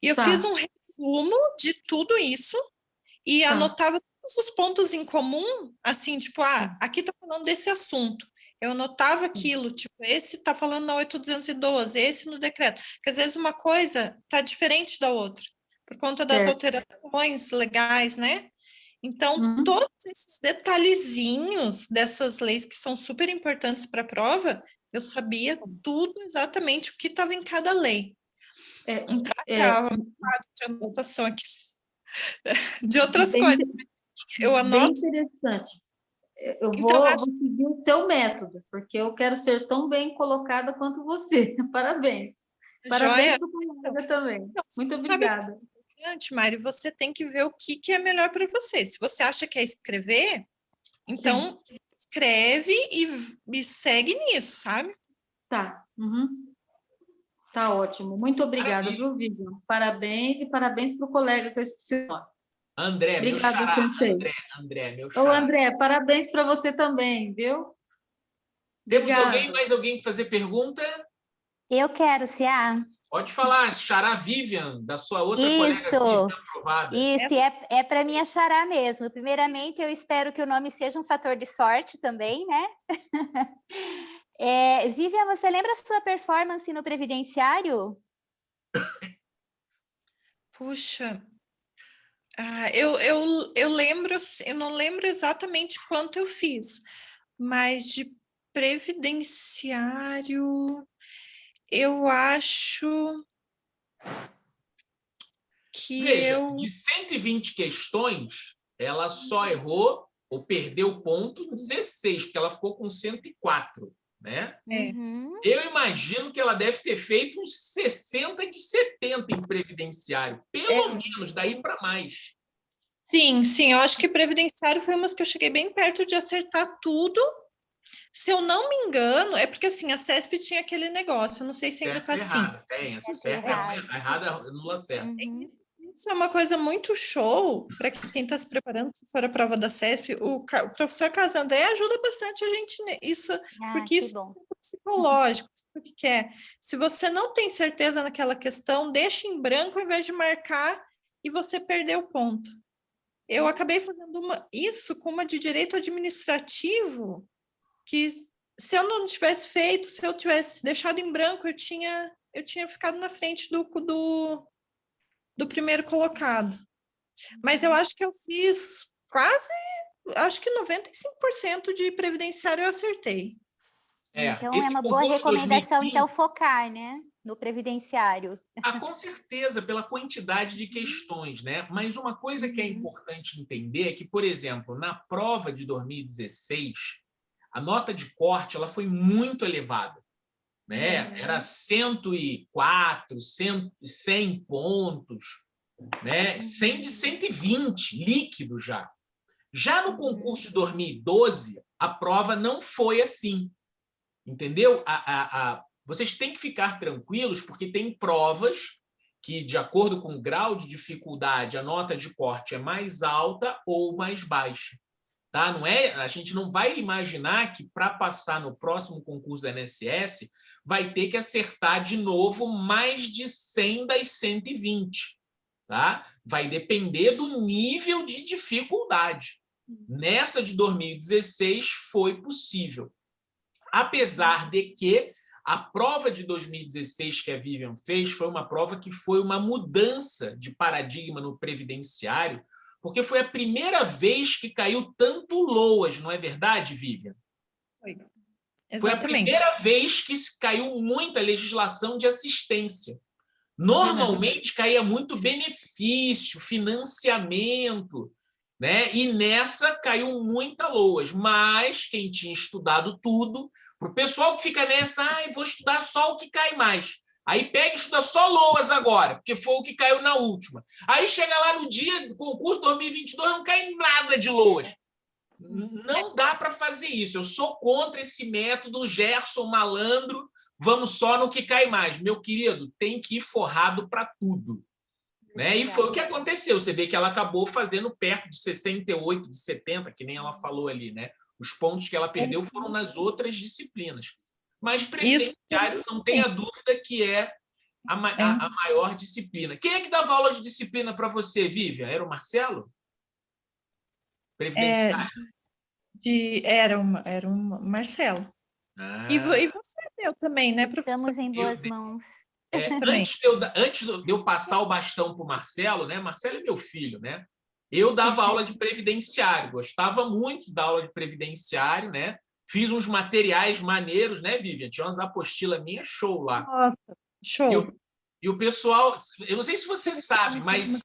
[SPEAKER 3] e eu fiz um resumo de tudo isso e anotava todos os pontos em comum, assim, tipo, aqui tá falando desse assunto. Eu anotava aquilo, tipo, esse tá falando na 8.212, esse no decreto. Porque às vezes uma coisa tá diferente da outra, por conta das alterações legais, né? Então, todos esses detalhezinhos dessas leis que são super importantes para a prova, eu sabia tudo exatamente o que estava em cada lei. Então, um quadro de anotação aqui de outras coisas. Eu anoto.
[SPEAKER 4] Bem interessante. Eu
[SPEAKER 3] Então,
[SPEAKER 4] vou seguir o seu método, porque eu quero ser tão bem colocada quanto você. Parabéns. Parabéns para o colega também. Muito obrigada.
[SPEAKER 3] Mari, você tem que ver o que é melhor para você. Se você acha que é escrever, então escreve e segue nisso, sabe?
[SPEAKER 4] Tá. Tá ótimo. Muito obrigada, viu, Vivian? Parabéns e parabéns para o colega que eu esqueci o nome.
[SPEAKER 1] André,
[SPEAKER 4] obrigada,
[SPEAKER 1] meu xará. André, meu xará.
[SPEAKER 4] Ô, André, parabéns para você também, viu?
[SPEAKER 1] Temos mais alguém que fazer pergunta?
[SPEAKER 5] Eu quero, Cia.
[SPEAKER 1] Pode falar, xará Vivian, da sua outra colega Vivian aprovada.
[SPEAKER 5] Isso, é para minha xará mesmo. Primeiramente, eu espero que o nome seja um fator de sorte também, né? Vivian, você lembra a sua performance no previdenciário?
[SPEAKER 3] Puxa, eu lembro, eu não lembro exatamente quanto eu fiz, mas de previdenciário, eu acho que
[SPEAKER 1] Veja, de 120 questões, ela só errou ou perdeu ponto em 16, porque ela ficou com 104, né? Eu imagino que ela deve ter feito uns 60 de 70 em previdenciário, pelo menos, daí para mais.
[SPEAKER 3] Sim, eu acho que previdenciário foi umas que eu cheguei bem perto de acertar tudo. Se eu não me engano, é porque assim, a CESP tinha aquele negócio, eu não sei se ainda está assim.
[SPEAKER 1] Tem, essa certa errada, anula certa.
[SPEAKER 3] Isso é uma coisa muito show para quem está se preparando, se for a prova da CESP. O professor Caso André ajuda bastante a gente nisso, porque isso é psicológico. O que é? Se você não tem certeza naquela questão, deixa em branco ao invés de marcar e você perdeu o ponto. Eu acabei fazendo isso com uma de direito administrativo, que se eu não tivesse feito, se eu tivesse deixado em branco, eu tinha ficado na frente do primeiro colocado. Mas eu acho que eu fiz acho que 95% de previdenciário eu acertei.
[SPEAKER 5] Então, é uma boa recomendação, 2020, então, focar, né, no previdenciário.
[SPEAKER 1] Com certeza, pela quantidade de questões, né? Mas uma coisa que é importante entender é que, por exemplo, na prova de 2016, a nota de corte ela foi muito elevada, né? Era 104, 100 pontos, né? 100 de 120, líquido já. Já no concurso de 2012, a prova não foi assim, entendeu? Vocês têm que ficar tranquilos, porque tem provas que, de acordo com o grau de dificuldade, a nota de corte é mais alta ou mais baixa. Tá? A gente não vai imaginar que, para passar no próximo concurso da INSS, vai ter que acertar de novo mais de 100 das 120. Tá? Vai depender do nível de dificuldade. Nessa de 2016 foi possível. Apesar de que a prova de 2016 que a Vivian fez foi uma prova que foi uma mudança de paradigma no previdenciário, porque foi a primeira vez que caiu tanto LOAS, não é verdade, Vivian?
[SPEAKER 3] Foi.
[SPEAKER 1] Foi a
[SPEAKER 3] Exatamente.
[SPEAKER 1] primeira vez que caiu muita legislação de assistência. Normalmente caía muito benefício, financiamento, né? E nessa caiu muita LOAS, mas quem tinha estudado tudo, para o pessoal que fica nessa, vou estudar só o que cai mais. Aí pega e estuda só LOAS agora, porque foi o que caiu na última. Aí chega lá no dia do concurso 2022, não cai nada de LOAS. Não dá para fazer isso. Eu sou contra esse método Gerson malandro, vamos só no que cai mais. Meu querido, tem que ir forrado para tudo. Né? E foi o que aconteceu. Você vê que ela acabou fazendo perto de 68, de 70, que nem ela falou ali. Né? Os pontos que ela perdeu foram nas outras disciplinas. Mas previdenciário, não tenha dúvida que é a maior disciplina. Quem é que dava aula de disciplina para você, Vivian? Era o Marcelo? Previdenciário?
[SPEAKER 3] Era o Marcelo. E você deu também, né, professor?
[SPEAKER 5] Estamos em boas mãos.
[SPEAKER 1] Antes de eu passar o bastão para o Marcelo, né? Marcelo é meu filho, né? Eu dava aula de previdenciário, gostava muito da aula de previdenciário, né? Fiz uns materiais maneiros, né, Vivian? Tinha umas apostilas minhas, show lá.
[SPEAKER 3] Nossa, show.
[SPEAKER 1] E o pessoal, eu não sei se você sabe, mas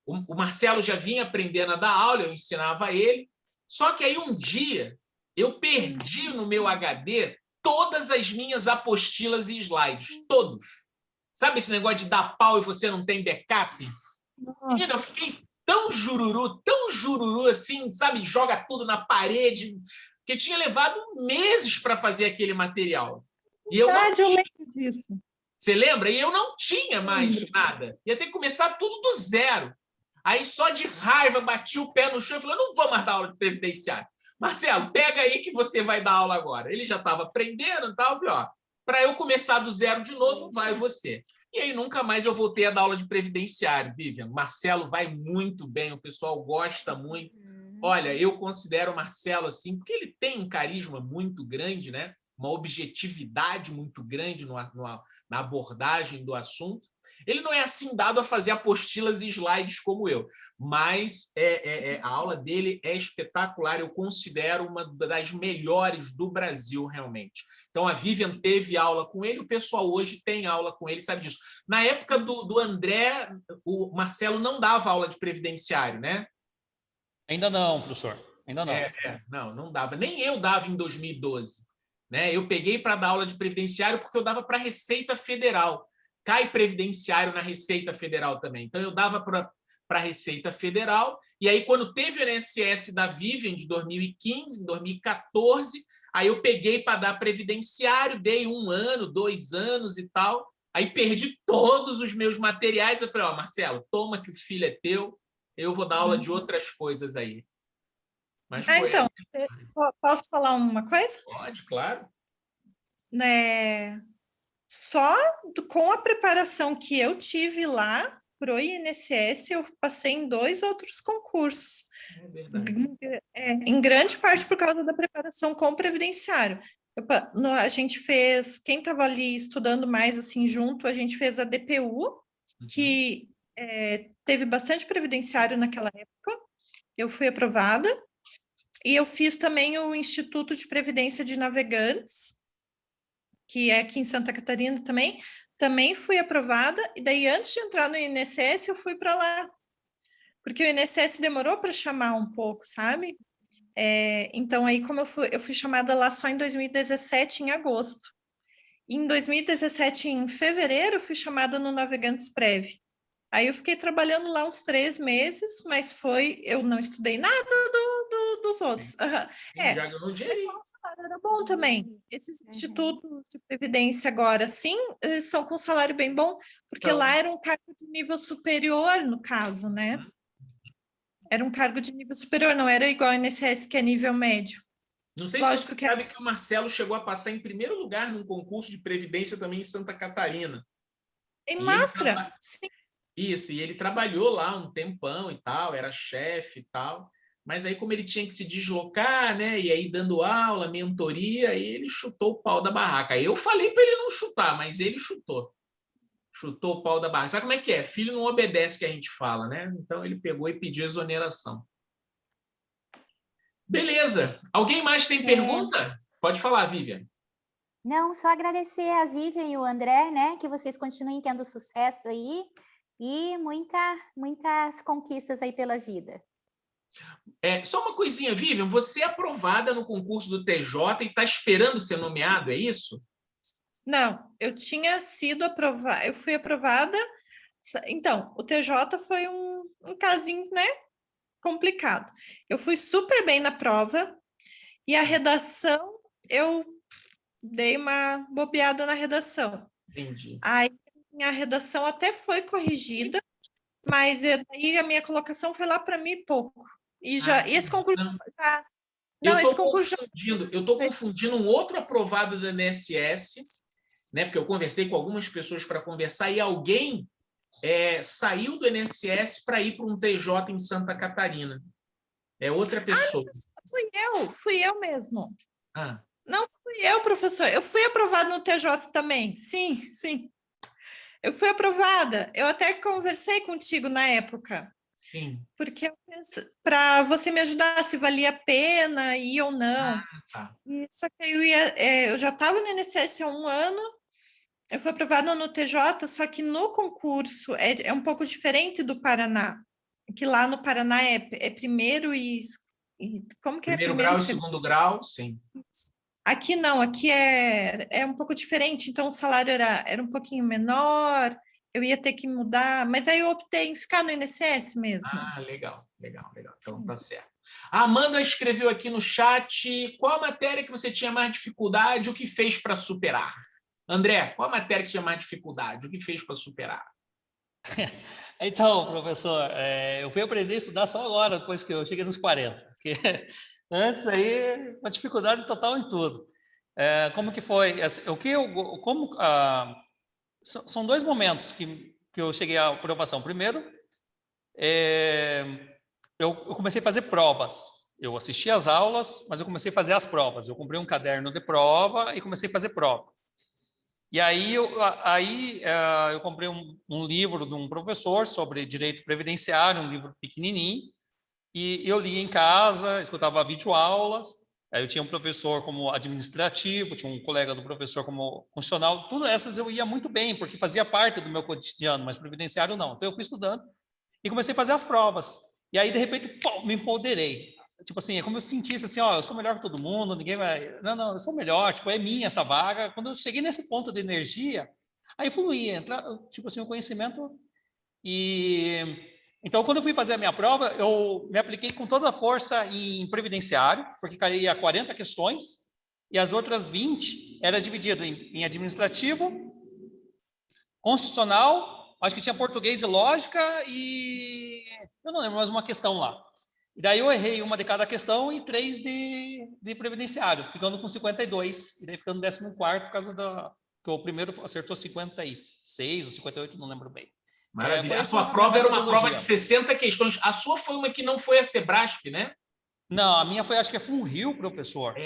[SPEAKER 1] o Marcelo já vinha aprendendo a dar aula, eu ensinava ele. Só que aí um dia eu perdi no meu HD todas as minhas apostilas e slides, todos. Sabe esse negócio de dar pau e você não tem backup? Menina, eu fiquei tão jururu assim, sabe? Joga tudo na parede, que tinha levado meses para fazer aquele material. E eu
[SPEAKER 3] lembro disso.
[SPEAKER 1] Você lembra? E eu não tinha mais nada. Ia ter que começar tudo do zero. Aí, só de raiva, bati o pé no chão e falei, não vou mais dar aula de previdenciário. Marcelo, pega aí que você vai dar aula agora. Ele já estava aprendendo e tal. Eu falei, para eu começar do zero de novo, vai você. E aí, nunca mais eu voltei a dar aula de previdenciário, Vivian. Marcelo vai muito bem, o pessoal gosta muito. Olha, eu considero o Marcelo assim, porque ele tem um carisma muito grande, né? Uma objetividade muito grande na abordagem do assunto. Ele não é assim dado a fazer apostilas e slides como eu, mas a aula dele é espetacular, eu considero uma das melhores do Brasil, realmente. Então, a Vivian teve aula com ele, o pessoal hoje tem aula com ele, sabe disso. Na época do André, o Marcelo não dava aula de previdenciário, né?
[SPEAKER 2] Ainda não, professor, ainda não.
[SPEAKER 1] Não dava. Nem eu dava em 2012. Né? Eu peguei para dar aula de previdenciário porque eu dava para a Receita Federal. Cai previdenciário na Receita Federal também. Então, eu dava para a Receita Federal. E aí, quando teve o INSS da Vivian, de 2015, 2014, aí eu peguei para dar previdenciário, dei 1 ano, 2 anos e tal. Aí perdi todos os meus materiais. Eu falei, Marcelo, toma que o filho é teu, eu vou dar aula de outras coisas aí. Mas foi
[SPEAKER 3] então, posso falar uma coisa?
[SPEAKER 1] Pode, claro.
[SPEAKER 3] Só com a preparação que eu tive lá para o INSS, eu passei em 2 outros concursos.
[SPEAKER 1] É verdade.
[SPEAKER 3] Em grande parte por causa da preparação com o previdenciário. A gente fez, quem estava ali estudando mais assim junto, a gente fez a DPU, que teve bastante previdenciário naquela época. Eu fui aprovada. E eu fiz também o Instituto de Previdência de Navegantes, que é aqui em Santa Catarina também fui aprovada, e daí antes de entrar no INSS eu fui para lá, porque o INSS demorou para chamar um pouco, sabe? Então aí como eu fui chamada lá só em 2017, em agosto. E em 2017, em fevereiro, eu fui chamada no Navegantes Prev. Aí eu fiquei trabalhando lá uns 3 meses, mas eu não estudei nada dos outros. Aham.
[SPEAKER 1] Sim, já ganhou
[SPEAKER 3] Mas
[SPEAKER 1] dinheiro.
[SPEAKER 3] o salário era bom também. Esses institutos de previdência agora, sim, eles estão com um salário bem bom, porque
[SPEAKER 1] Então,
[SPEAKER 3] lá era um cargo de nível superior, no caso, né? Era um cargo de nível superior, não era igual ao INSS, que é nível médio.
[SPEAKER 1] não sei se
[SPEAKER 3] Lógico
[SPEAKER 1] você
[SPEAKER 3] que
[SPEAKER 1] sabe que o Marcelo chegou a passar em primeiro lugar num concurso de previdência também em Santa Catarina.
[SPEAKER 3] em
[SPEAKER 1] E ele
[SPEAKER 3] Mafra, sim.
[SPEAKER 1] Isso, e ele trabalhou lá um tempão e tal, era chefe e tal, mas aí como ele tinha que se deslocar, né, e aí dando aula, mentoria, aí ele chutou o pau da barraca. Eu falei para ele não chutar, mas ele chutou. Chutou o pau da barraca. Sabe como é que é? Filho não obedece o que a gente fala, né? Então ele pegou e pediu exoneração. Beleza. Alguém mais tem pergunta? Pode falar, Vivian.
[SPEAKER 5] Não, só agradecer a Vivian e o André, né? Que vocês continuem tendo sucesso aí e muitas conquistas aí pela vida.
[SPEAKER 1] Só uma coisinha, Vivian, você é aprovada no concurso do TJ e está esperando ser nomeado, é isso?
[SPEAKER 3] Não, eu tinha sido aprovada, eu fui aprovada. Então, o TJ foi um casinho, né? Complicado. Eu fui super bem na prova e a redação, eu dei uma bobeada na redação.
[SPEAKER 1] Entendi.
[SPEAKER 3] Aí a redação até foi corrigida, mas daí a minha colocação foi lá para mim e pouco. E esse concurso
[SPEAKER 1] não.
[SPEAKER 3] já.
[SPEAKER 1] Eu
[SPEAKER 3] Não, esse
[SPEAKER 1] estou
[SPEAKER 3] concurso
[SPEAKER 1] confundindo um outro aprovado do INSS, né? Porque eu conversei com algumas pessoas para conversar e alguém saiu do INSS para ir para um TJ em Santa Catarina. É outra pessoa.
[SPEAKER 3] fui eu mesmo.
[SPEAKER 1] Ah,
[SPEAKER 3] Não fui eu, professor. Eu fui aprovada no TJ também. Sim, sim. Eu fui aprovada. Eu até conversei contigo na época,
[SPEAKER 1] sim.
[SPEAKER 3] porque eu pensei para você me ajudar se valia a pena ir ou não.
[SPEAKER 1] Tá.
[SPEAKER 3] Só que eu já estava no INSS há um ano. Eu fui aprovada no TJ, só que no concurso é um pouco diferente do Paraná, que lá no Paraná é primeiro e como que é
[SPEAKER 1] Primeiro
[SPEAKER 3] primeiro
[SPEAKER 1] grau
[SPEAKER 3] e
[SPEAKER 1] e segundo grau, sim.
[SPEAKER 3] Aqui não, aqui é um pouco diferente, então o salário era um pouquinho menor, eu ia ter que mudar, mas aí eu optei em ficar no INSS mesmo.
[SPEAKER 1] Ah, legal, legal, legal. Então tá certo. A Amanda escreveu aqui no chat qual a matéria que você tinha mais dificuldade, o que fez para superar? André, qual a matéria que você tinha mais dificuldade, o que fez para superar?
[SPEAKER 2] Então, professor, eu fui aprender a estudar só agora, depois que eu cheguei nos 40, porque antes aí, uma dificuldade total em tudo. Como que foi? São dois momentos que eu cheguei à aprovação. Primeiro, eu comecei a fazer provas. Eu assisti às aulas, mas eu comecei a fazer as provas. Eu comprei um caderno de prova e comecei a fazer prova. E aí eu comprei um livro de um professor sobre direito previdenciário, um livro pequenininho, e eu lia em casa, escutava videoaulas. Aí eu tinha um professor como administrativo, tinha um colega do professor como funcional. Tudo essas eu ia muito bem, porque fazia parte do meu cotidiano, mas previdenciário não. Então eu fui estudando e comecei a fazer as provas. E aí, de repente, pô, me empoderei. Tipo assim, é como eu sentisse assim, ó, eu sou melhor que todo mundo, ninguém vai... Não, eu sou melhor, tipo, é minha essa vaga. Quando eu cheguei nesse ponto de energia, aí fluía, tipo assim, o conhecimento. E então, quando eu fui fazer a minha prova, eu me apliquei com toda a força em previdenciário, porque caía 40 questões, e as outras 20 era dividido em administrativo, constitucional, acho que tinha português e lógica, e eu não lembro mais uma questão lá. E daí eu errei uma de cada questão e 3 de previdenciário, ficando com 52, e daí ficando no 14º por causa que o primeiro acertou 56 ou 58, não lembro bem.
[SPEAKER 1] Maravilha. A
[SPEAKER 2] Foi
[SPEAKER 1] sua
[SPEAKER 2] a minha
[SPEAKER 1] prova era uma prova
[SPEAKER 2] metodologia.
[SPEAKER 1] de 60 questões. A sua foi uma que não foi a Sebrasp, né?
[SPEAKER 2] Não, a minha foi, acho que é FUNRIO, professor.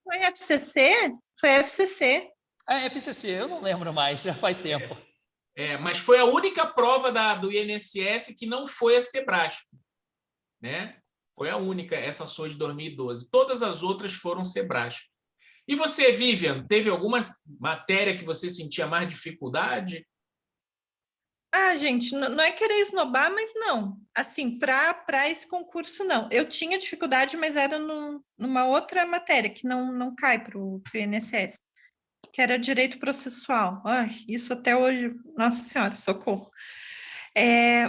[SPEAKER 3] Foi FCC? Foi FCC.
[SPEAKER 2] A FCC, eu não lembro mais, já faz tempo.
[SPEAKER 1] Mas foi a única prova do INSS que não foi a Sebrasp, né? Foi a única, essa sua de 2012. Todas as outras foram Sebrasp. E você, Vivian, teve alguma matéria que você sentia mais dificuldade?
[SPEAKER 3] Gente, não é querer esnobar, mas não. Assim, para esse concurso, não. Eu tinha dificuldade, mas era numa outra matéria que não cai para o INSS, que era direito processual. Ai, isso até hoje, nossa senhora, socorro.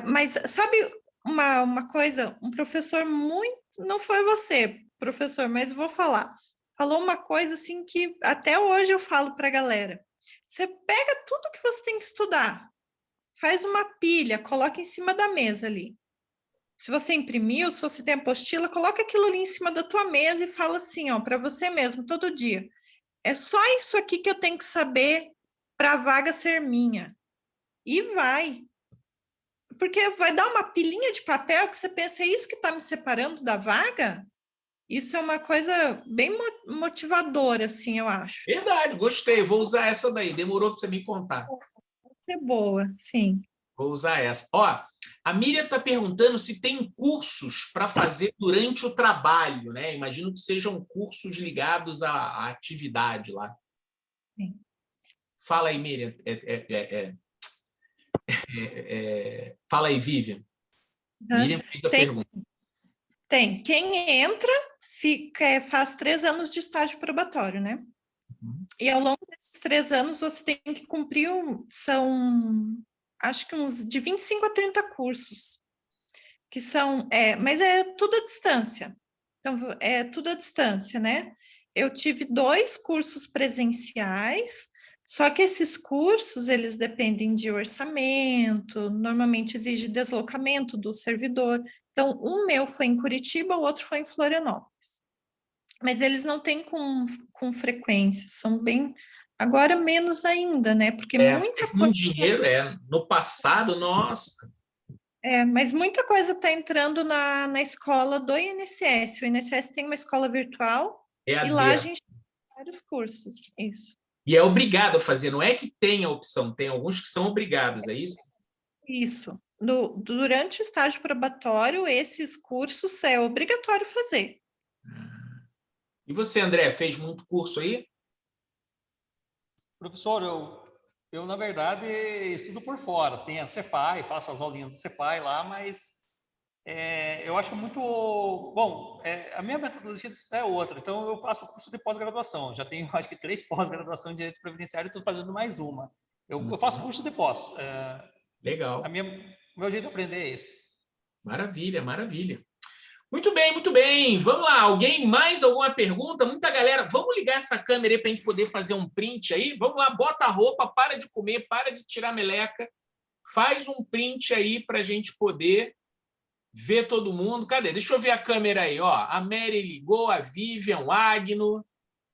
[SPEAKER 3] Mas sabe uma coisa? Um professor muito não foi você, professor, mas vou falar. Falou uma coisa assim que até hoje eu falo para a galera. Você pega tudo que você tem que estudar, faz uma pilha, coloca em cima da mesa ali. Se você imprimiu, se você tem apostila, coloca aquilo ali em cima da tua mesa e fala assim, ó, para você mesmo, todo dia. É só isso aqui que eu tenho que saber para a vaga ser minha. E vai. Porque vai dar uma pilhinha de papel que você pensa, é isso que está me separando da vaga? Isso é uma coisa bem motivadora, assim, eu acho.
[SPEAKER 1] Verdade, gostei. Vou usar essa daí. Demorou para você me contar.
[SPEAKER 3] É boa, sim.
[SPEAKER 1] Vou usar essa. Ó, a Miriam está perguntando se tem cursos para fazer durante o trabalho, né? Imagino que sejam cursos ligados à atividade lá.
[SPEAKER 3] Sim.
[SPEAKER 1] Fala aí, Miriam. Fala aí, Vivian. Miriam fez a pergunta.
[SPEAKER 3] Tem. Quem entra faz 3 anos de estágio probatório, né?
[SPEAKER 1] Uhum.
[SPEAKER 3] E ao longo desses 3 anos você tem que cumprir, acho que uns de 25 a 30 cursos, que são, mas é tudo à distância. Então, é tudo à distância, né? Eu tive 2 cursos presenciais, só que esses cursos, eles dependem de orçamento, normalmente exige deslocamento do servidor. Então, o meu foi em Curitiba, o outro foi em Florianópolis. Mas eles não têm com frequência, são bem... Agora menos ainda, né? Porque muita
[SPEAKER 1] Com
[SPEAKER 3] coisa...
[SPEAKER 1] dinheiro, no passado, nossa...
[SPEAKER 3] mas muita coisa está entrando na escola do INSS. O INSS tem uma escola virtual e lá a gente tem vários cursos. Isso.
[SPEAKER 1] E é obrigado a fazer, não é que tem a opção, tem alguns que são obrigados, é isso?
[SPEAKER 3] Isso. Durante o estágio probatório, esses cursos é obrigatório fazer.
[SPEAKER 1] E você, André, fez muito curso aí?
[SPEAKER 2] Professor, eu na verdade, estudo por fora. Tem a Cefai, faço as aulinhas do Cefai lá, mas eu acho muito... Bom, a minha metodologia de estudar é outra, então eu faço curso de pós-graduação. Já tenho, acho que 3 pós-graduação em Direito Previdenciário e estou fazendo mais uma. Eu faço curso de pós.
[SPEAKER 1] Legal.
[SPEAKER 2] O meu jeito de aprender é esse.
[SPEAKER 1] Maravilha, maravilha. Muito bem, muito bem. Vamos lá. Alguém mais alguma pergunta? Muita galera. Vamos ligar essa câmera aí para a gente poder fazer um print aí? Vamos lá, bota a roupa, para de comer, para de tirar meleca. Faz um print aí para a gente poder ver todo mundo. Cadê? Deixa eu ver a câmera aí. Ó, a Mary ligou, a Vivian, o Agno.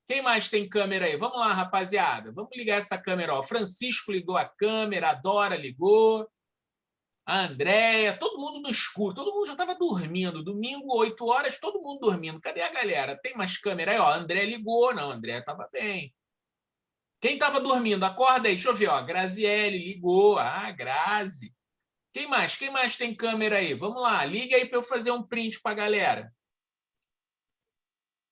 [SPEAKER 1] Quem mais tem câmera aí? Vamos lá, rapaziada. Vamos ligar essa câmera. Ó, Francisco ligou a câmera, a Dora ligou. A Andréia, todo mundo no escuro, todo mundo já estava dormindo. Domingo, 8 horas, todo mundo dormindo. Cadê a galera? Tem mais câmera aí? Ó, a André ligou. Não, a André estava bem. Quem estava dormindo? Acorda aí. Deixa eu ver. Ó, Graziele ligou. Ah, Grazi. Quem mais? Quem mais tem câmera aí? Vamos lá. Liga aí para eu fazer um print para a galera.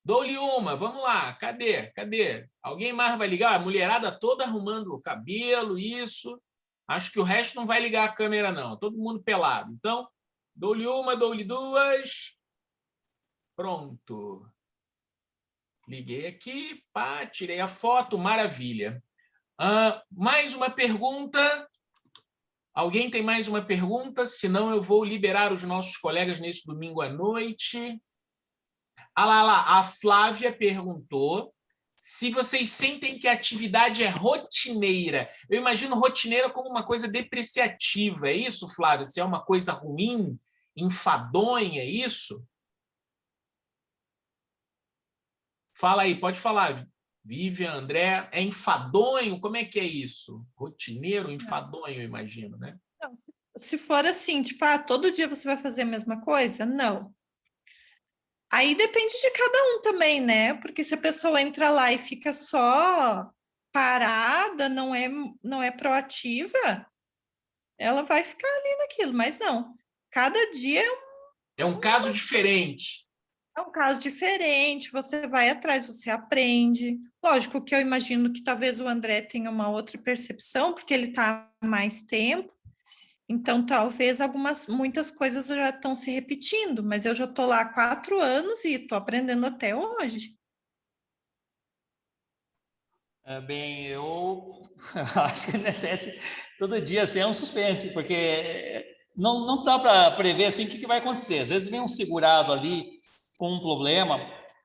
[SPEAKER 1] Dou-lhe uma. Vamos lá. Cadê? Cadê? Alguém mais vai ligar? A mulherada toda arrumando o cabelo, isso. Acho que o resto não vai ligar a câmera, não. Todo mundo pelado. Então, dou-lhe uma, dou-lhe 2. Pronto. Liguei aqui, pá, tirei a foto, maravilha. Mais uma pergunta? Alguém tem mais uma pergunta? Senão eu vou liberar os nossos colegas nesse domingo à noite. Lá, a Flávia perguntou se vocês sentem que a atividade é rotineira. Eu imagino rotineira como uma coisa depreciativa. É isso, Flávia? Se é uma coisa ruim, enfadonha, é isso? Fala aí, pode falar. Vivian, André, é enfadonho? Como é que é isso? Rotineiro, enfadonho, eu imagino, né?
[SPEAKER 3] Não, se for assim, tipo, todo dia você vai fazer a mesma coisa? Não. Aí depende de cada um também, né? Porque se a pessoa entra lá e fica só parada, não é proativa, ela vai ficar ali naquilo. Mas não, cada dia
[SPEAKER 1] é um caso diferente.
[SPEAKER 3] É um caso diferente, você vai atrás, você aprende. Lógico que eu imagino que talvez o André tenha uma outra percepção, porque ele está há mais tempo. Então, talvez muitas coisas já estão se repetindo, mas eu já estou lá há 4 anos e estou aprendendo até hoje.
[SPEAKER 2] Bem, eu acho que o INSS todo dia assim, é um suspense, porque não dá para prever assim, o que vai acontecer. Às vezes vem um segurado ali com um problema,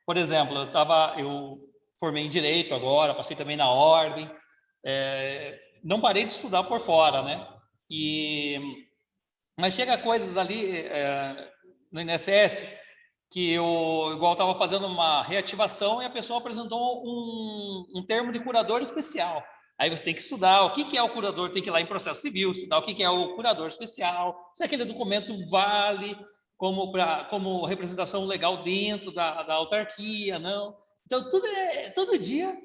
[SPEAKER 2] por exemplo, eu formei em Direito agora, passei também na Ordem, não parei de estudar por fora, né? Mas chega coisas ali no INSS que eu, igual estava fazendo uma reativação e a pessoa apresentou um termo de curador especial. Aí você tem que estudar o que é o curador, tem que ir lá em processo civil, estudar o que é o curador especial, se aquele documento vale como representação legal dentro da autarquia, não. Então, todo dia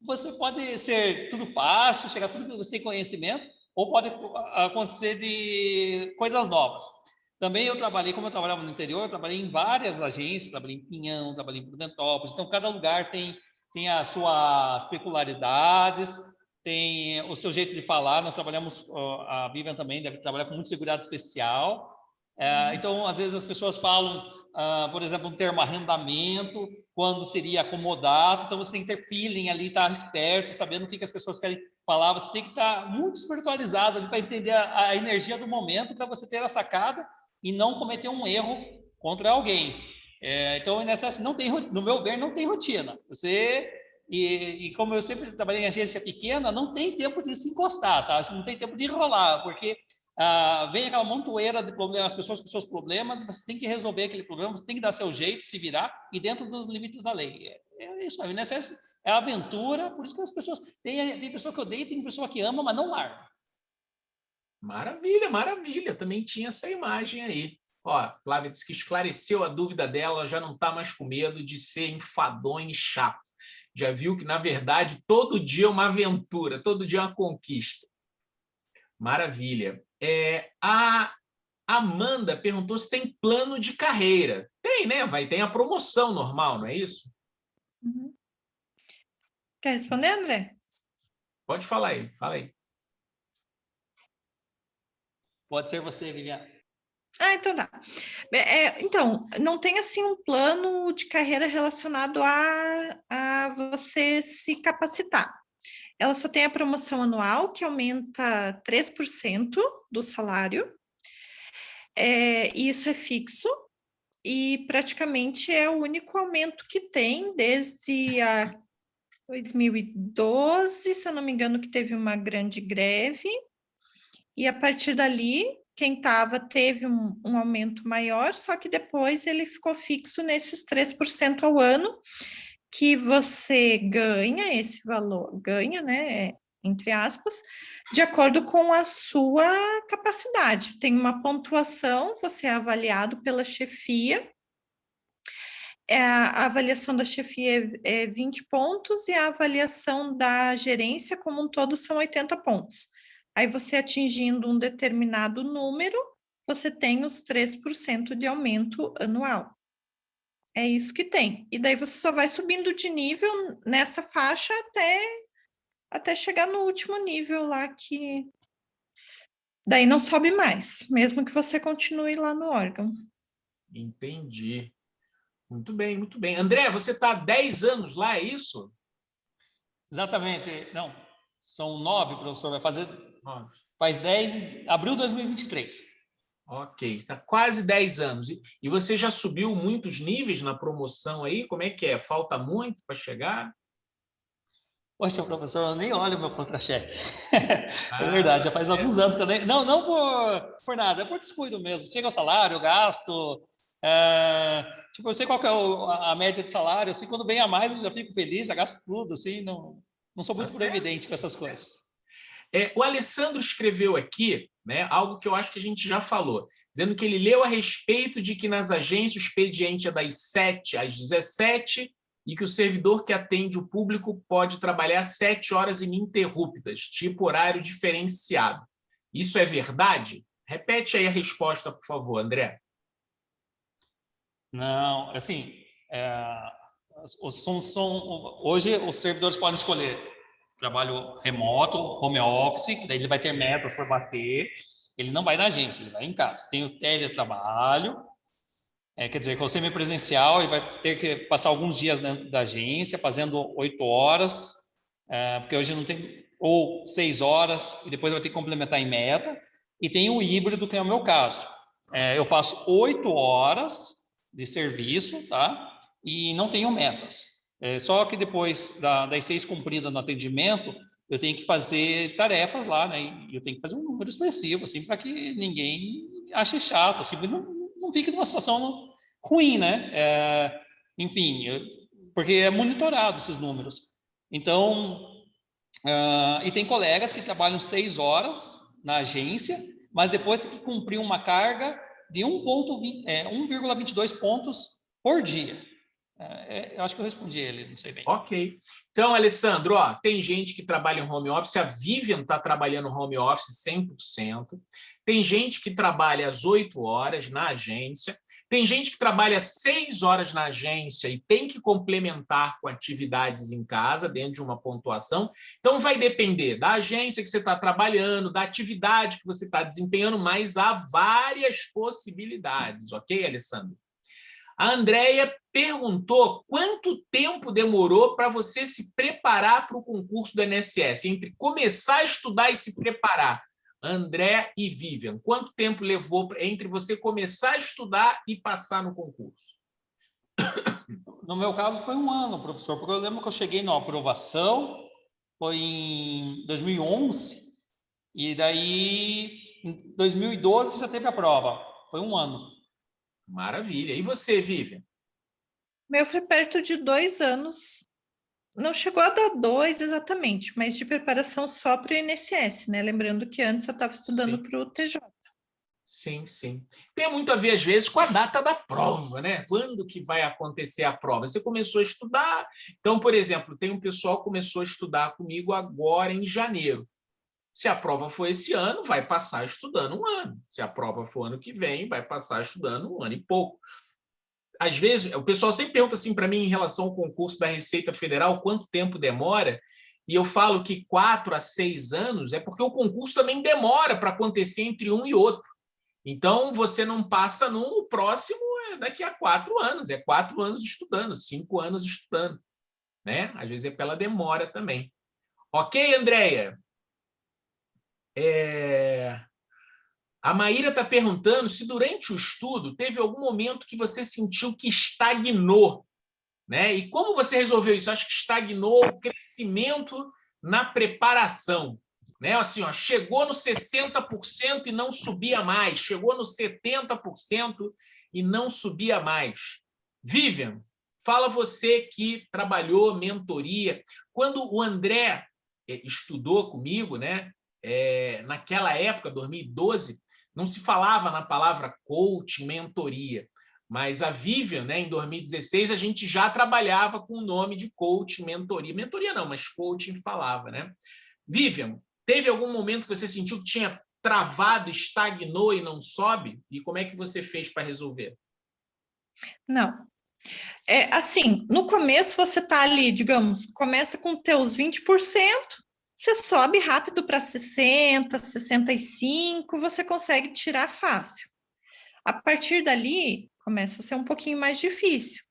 [SPEAKER 2] você pode ser tudo fácil, chegar tudo que você tem conhecimento, ou pode acontecer de coisas novas. Também como eu trabalhava no interior, eu trabalhei em várias agências, trabalhei em Pinhão, trabalhei em Prudentópolis, então cada lugar tem as suas peculiaridades, tem o seu jeito de falar. Nós trabalhamos, a Vivian também deve trabalhar com muito seguridade especial, então às vezes as pessoas falam, por exemplo, um termo arrendamento, quando seria acomodado, então você tem que ter feeling ali, estar esperto, sabendo o que as pessoas querem falar, você tem que estar muito espiritualizado ali para entender a energia do momento, para você ter a sacada e não cometer um erro contra alguém. Então, no meu ver, não tem rotina. E como eu sempre trabalhei em agência pequena, não tem tempo de se encostar, sabe? Não tem tempo de enrolar, porque vem aquela montoeira de problemas, as pessoas com seus problemas, você tem que resolver aquele problema, você tem que dar seu jeito, se virar, e dentro dos limites da lei. É isso aí, é aventura, por isso que as pessoas... Tem pessoa que odeia, tem pessoa que ama, mas não larga.
[SPEAKER 1] Maravilha, maravilha. Também tinha essa imagem aí. Ó, Flávia disse que esclareceu a dúvida dela, ela já não está mais com medo de ser enfadonho e chato. Já viu que, na verdade, todo dia é uma aventura, todo dia é uma conquista. Maravilha. A Amanda perguntou se tem plano de carreira. Tem, né? Tem a promoção normal, não é isso?
[SPEAKER 3] Uhum. Quer responder, André?
[SPEAKER 1] Pode falar aí, fala aí.
[SPEAKER 2] Pode ser você, Viviane.
[SPEAKER 3] Então tá. Então, não tem assim um plano de carreira relacionado a você se capacitar. Ela só tem a promoção anual, que aumenta 3% do salário. E isso é fixo, e praticamente é o único aumento que tem desde 2012, se eu não me engano, que teve uma grande greve, e a partir dali, quem estava teve um aumento maior, só que depois ele ficou fixo nesses 3% ao ano, que você ganha esse valor, né, entre aspas, de acordo com a sua capacidade. Tem uma pontuação, você é avaliado pela chefia, a avaliação da chefia é 20 pontos e a avaliação da gerência como um todo são 80 pontos. Aí você atingindo um determinado número, você tem os 3% de aumento anual. É isso que tem. E daí você só vai subindo de nível nessa faixa até chegar no último nível lá, que daí não sobe mais, mesmo que você continue lá no órgão.
[SPEAKER 1] Entendi. Muito bem, muito bem. André, você está há 10 anos lá, é isso?
[SPEAKER 2] Exatamente. Não, são 9, professor. Vai fazer...
[SPEAKER 1] 9.
[SPEAKER 2] Faz 10, abril de 2023.
[SPEAKER 1] Ok, está quase 10 anos. E você já subiu muitos níveis na promoção aí? Como é que é? Falta muito para chegar?
[SPEAKER 2] Poxa, professor, eu nem olho o meu contra-cheque. É verdade, já faz alguns anos que eu nem... Não por nada, é por descuido mesmo. Chega o salário, eu gasto... tipo, eu sei qual que é a média de salário, assim, quando vem a mais eu já fico feliz, já gasto tudo, assim, não sou muito previdente com essas coisas.
[SPEAKER 1] O Alessandro escreveu aqui, né, algo que eu acho que a gente já falou, dizendo que ele leu a respeito de que nas agências o expediente é das 7 às 17 e que o servidor que atende o público pode trabalhar 7 horas ininterruptas, tipo horário diferenciado. Isso é verdade? Repete aí a resposta, por favor, André.
[SPEAKER 2] Não, assim, hoje os servidores podem escolher trabalho remoto, home office, daí ele vai ter metas para bater, ele não vai na agência, ele vai em casa. Tem o teletrabalho, quer dizer, que o semipresencial, ele vai ter que passar alguns dias dentro da agência, fazendo 8 horas, porque hoje não tem, ou 6 horas, e depois vai ter que complementar em meta, e tem o híbrido, que é o meu caso. Eu faço 8 horas, de serviço, tá? E não tenho metas. Só que depois das 6 cumpridas no atendimento, eu tenho que fazer tarefas lá, né? E eu tenho que fazer um número expressivo, assim, para que ninguém ache chato, assim, não fique numa situação ruim, né? Enfim, porque é monitorado esses números. Então, e tem colegas que trabalham 6 horas na agência, mas depois tem que cumprir uma carga de 1,22 pontos por dia. Eu acho que eu respondi ele, não sei bem.
[SPEAKER 1] Ok. Então, Alessandro, ó, tem gente que trabalha em home office, a Vivian está trabalhando home office 100%. Tem gente que trabalha às 8 horas na agência. Tem gente que trabalha 6 horas na agência e tem que complementar com atividades em casa, dentro de uma pontuação. Então, vai depender da agência que você está trabalhando, da atividade que você está desempenhando, mas há várias possibilidades, ok, Alessandro? A Andréia perguntou quanto tempo demorou para você se preparar para o concurso do INSS, entre começar a estudar e se preparar. André e Vivian, quanto tempo levou entre você começar a estudar e passar no concurso?
[SPEAKER 2] No meu caso, foi 1 ano, professor, porque eu lembro que eu cheguei na aprovação, foi em 2011, e daí, em 2012, já teve a prova. Foi 1 ano.
[SPEAKER 1] Maravilha. E você, Vivian?
[SPEAKER 3] Meu foi perto de 2 anos. Não chegou a dar 2 exatamente, mas de preparação só para o INSS, né? Lembrando que antes eu estava estudando para o TJ.
[SPEAKER 1] Sim, sim. Tem muito a ver, às vezes, com a data da prova, né? Quando que vai acontecer a prova? Você começou a estudar. Então, por exemplo, tem um pessoal que começou a estudar comigo agora em janeiro. Se a prova for esse ano, vai passar estudando 1 ano. Se a prova for ano que vem, vai passar estudando 1 ano e pouco. Às vezes, o pessoal sempre pergunta assim para mim em relação ao concurso da Receita Federal, quanto tempo demora? E eu falo que 4 a 6 anos é porque o concurso também demora para acontecer entre um e outro. Então, você não passa num, o próximo é daqui a 4 anos. É 4 anos estudando, 5 anos estudando. Né? Às vezes é pela demora também. Ok, Andréia? A Maíra está perguntando se durante o estudo teve algum momento que você sentiu que estagnou, né? E como você resolveu isso? Acho que estagnou o crescimento na preparação, né? Assim, ó, chegou no 60% e não subia mais, chegou no 70% e não subia mais. Vivian, fala você que trabalhou mentoria. Quando o André estudou comigo, né? Naquela época, 2012, não se falava na palavra coach, mentoria, mas a Vivian, né, em 2016, a gente já trabalhava com o nome de coach, mentoria. Mentoria não, mas coaching falava, né? Vivian, teve algum momento que você sentiu que tinha travado, estagnou e não sobe? E como é que você fez para resolver?
[SPEAKER 3] Não. Assim, no começo você está ali, digamos, começa com teus 20%, você sobe rápido para 60%, 65%, você consegue tirar fácil. A partir dali, começa a ser um pouquinho mais difícil.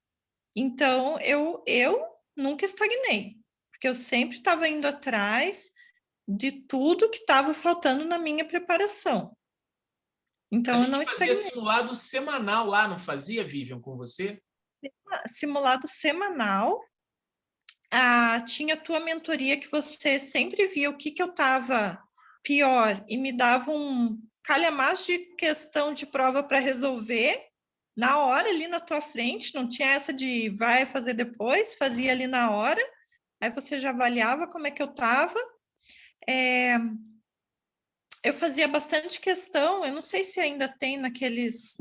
[SPEAKER 3] Então, eu nunca estagnei, porque eu sempre estava indo atrás de tudo que estava faltando na minha preparação. Então, eu não estagnei.
[SPEAKER 1] A gente fazia simulado semanal lá, não fazia, Vivian, com você?
[SPEAKER 3] Simulado semanal. Tinha a tua mentoria que você sempre via o que eu estava pior e me dava um calhamaço de questão de prova para resolver na hora ali na tua frente, não tinha essa de vai fazer depois, fazia ali na hora, aí você já avaliava como é que eu estava. Eu fazia bastante questão, eu não sei se ainda tem naqueles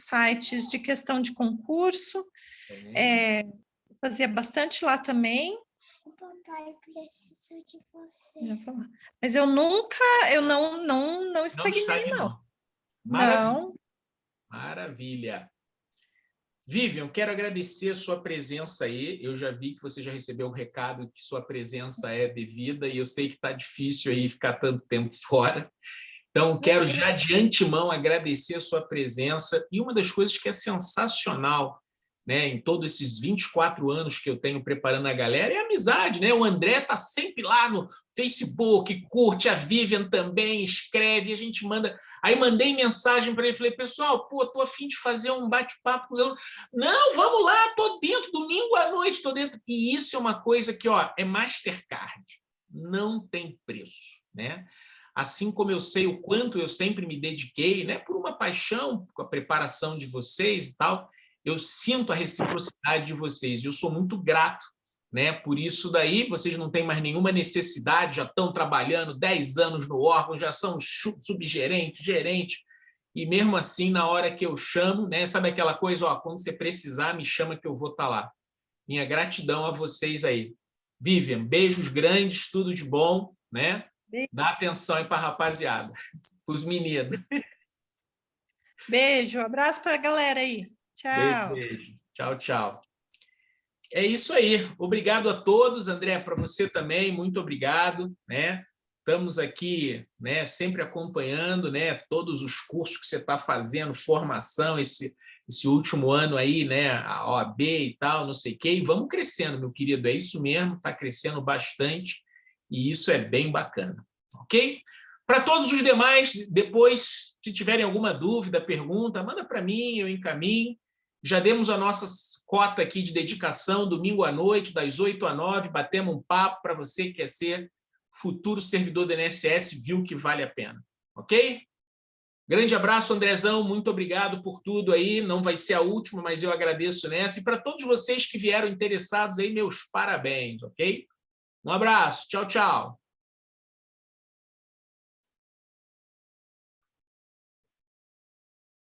[SPEAKER 3] sites de questão de concurso, fazia bastante lá também.
[SPEAKER 6] O papai precisa de você.
[SPEAKER 3] Mas eu não estagnei, não.
[SPEAKER 1] Maravilha.
[SPEAKER 3] Não.
[SPEAKER 1] Maravilha. Vivian, quero agradecer a sua presença aí. Eu já vi que você já recebeu um recado que sua presença é devida e eu sei que está difícil aí ficar tanto tempo fora. Então, quero já de antemão agradecer a sua presença. E uma das coisas que é sensacional né, em todos esses 24 anos que eu tenho preparando a galera, é amizade, né? O André está sempre lá no Facebook, curte, a Vivian também, escreve, a gente manda... Aí mandei mensagem para ele, falei, pessoal, pô, tô a fim de fazer um bate-papo com os alunos. Não, vamos lá, tô dentro, domingo à noite, tô dentro. E isso é uma coisa que, ó, é Mastercard, não tem preço, né? Assim como eu sei o quanto eu sempre me dediquei, né, por uma paixão com a preparação de vocês e tal, eu sinto a reciprocidade de vocês, eu sou muito grato, né? Por isso daí, vocês não têm mais nenhuma necessidade, já estão trabalhando 10 anos no órgão, já são subgerente, gerente, e mesmo assim, na hora que eu chamo, né? Sabe aquela coisa, ó, quando você precisar, me chama que eu vou estar lá. Minha gratidão a vocês aí. Vivian, beijos grandes, tudo de bom, né? Dá atenção aí para a rapaziada, os meninos.
[SPEAKER 3] Beijo, abraço para a galera aí. Tchau.
[SPEAKER 1] Beijo. Tchau, tchau. É isso aí. Obrigado a todos, André, para você também, muito obrigado, né? Estamos aqui, né, sempre acompanhando, né, todos os cursos que você está fazendo, formação, esse último ano aí, né, a OAB e tal, não sei o quê, e vamos crescendo, meu querido, é isso mesmo, está crescendo bastante, e isso é bem bacana, ok? Para todos os demais, depois, se tiverem alguma dúvida, pergunta, manda para mim, eu encaminho. Já demos a nossa cota aqui de dedicação, domingo à noite, das 8 às 9, batemos um papo para você que quer ser futuro servidor do INSS, viu que vale a pena, ok? Grande abraço, Andrezão, muito obrigado por tudo aí, não vai ser a última, mas eu agradeço nessa, e para todos vocês que vieram interessados aí, meus parabéns, ok? Um abraço, tchau, tchau.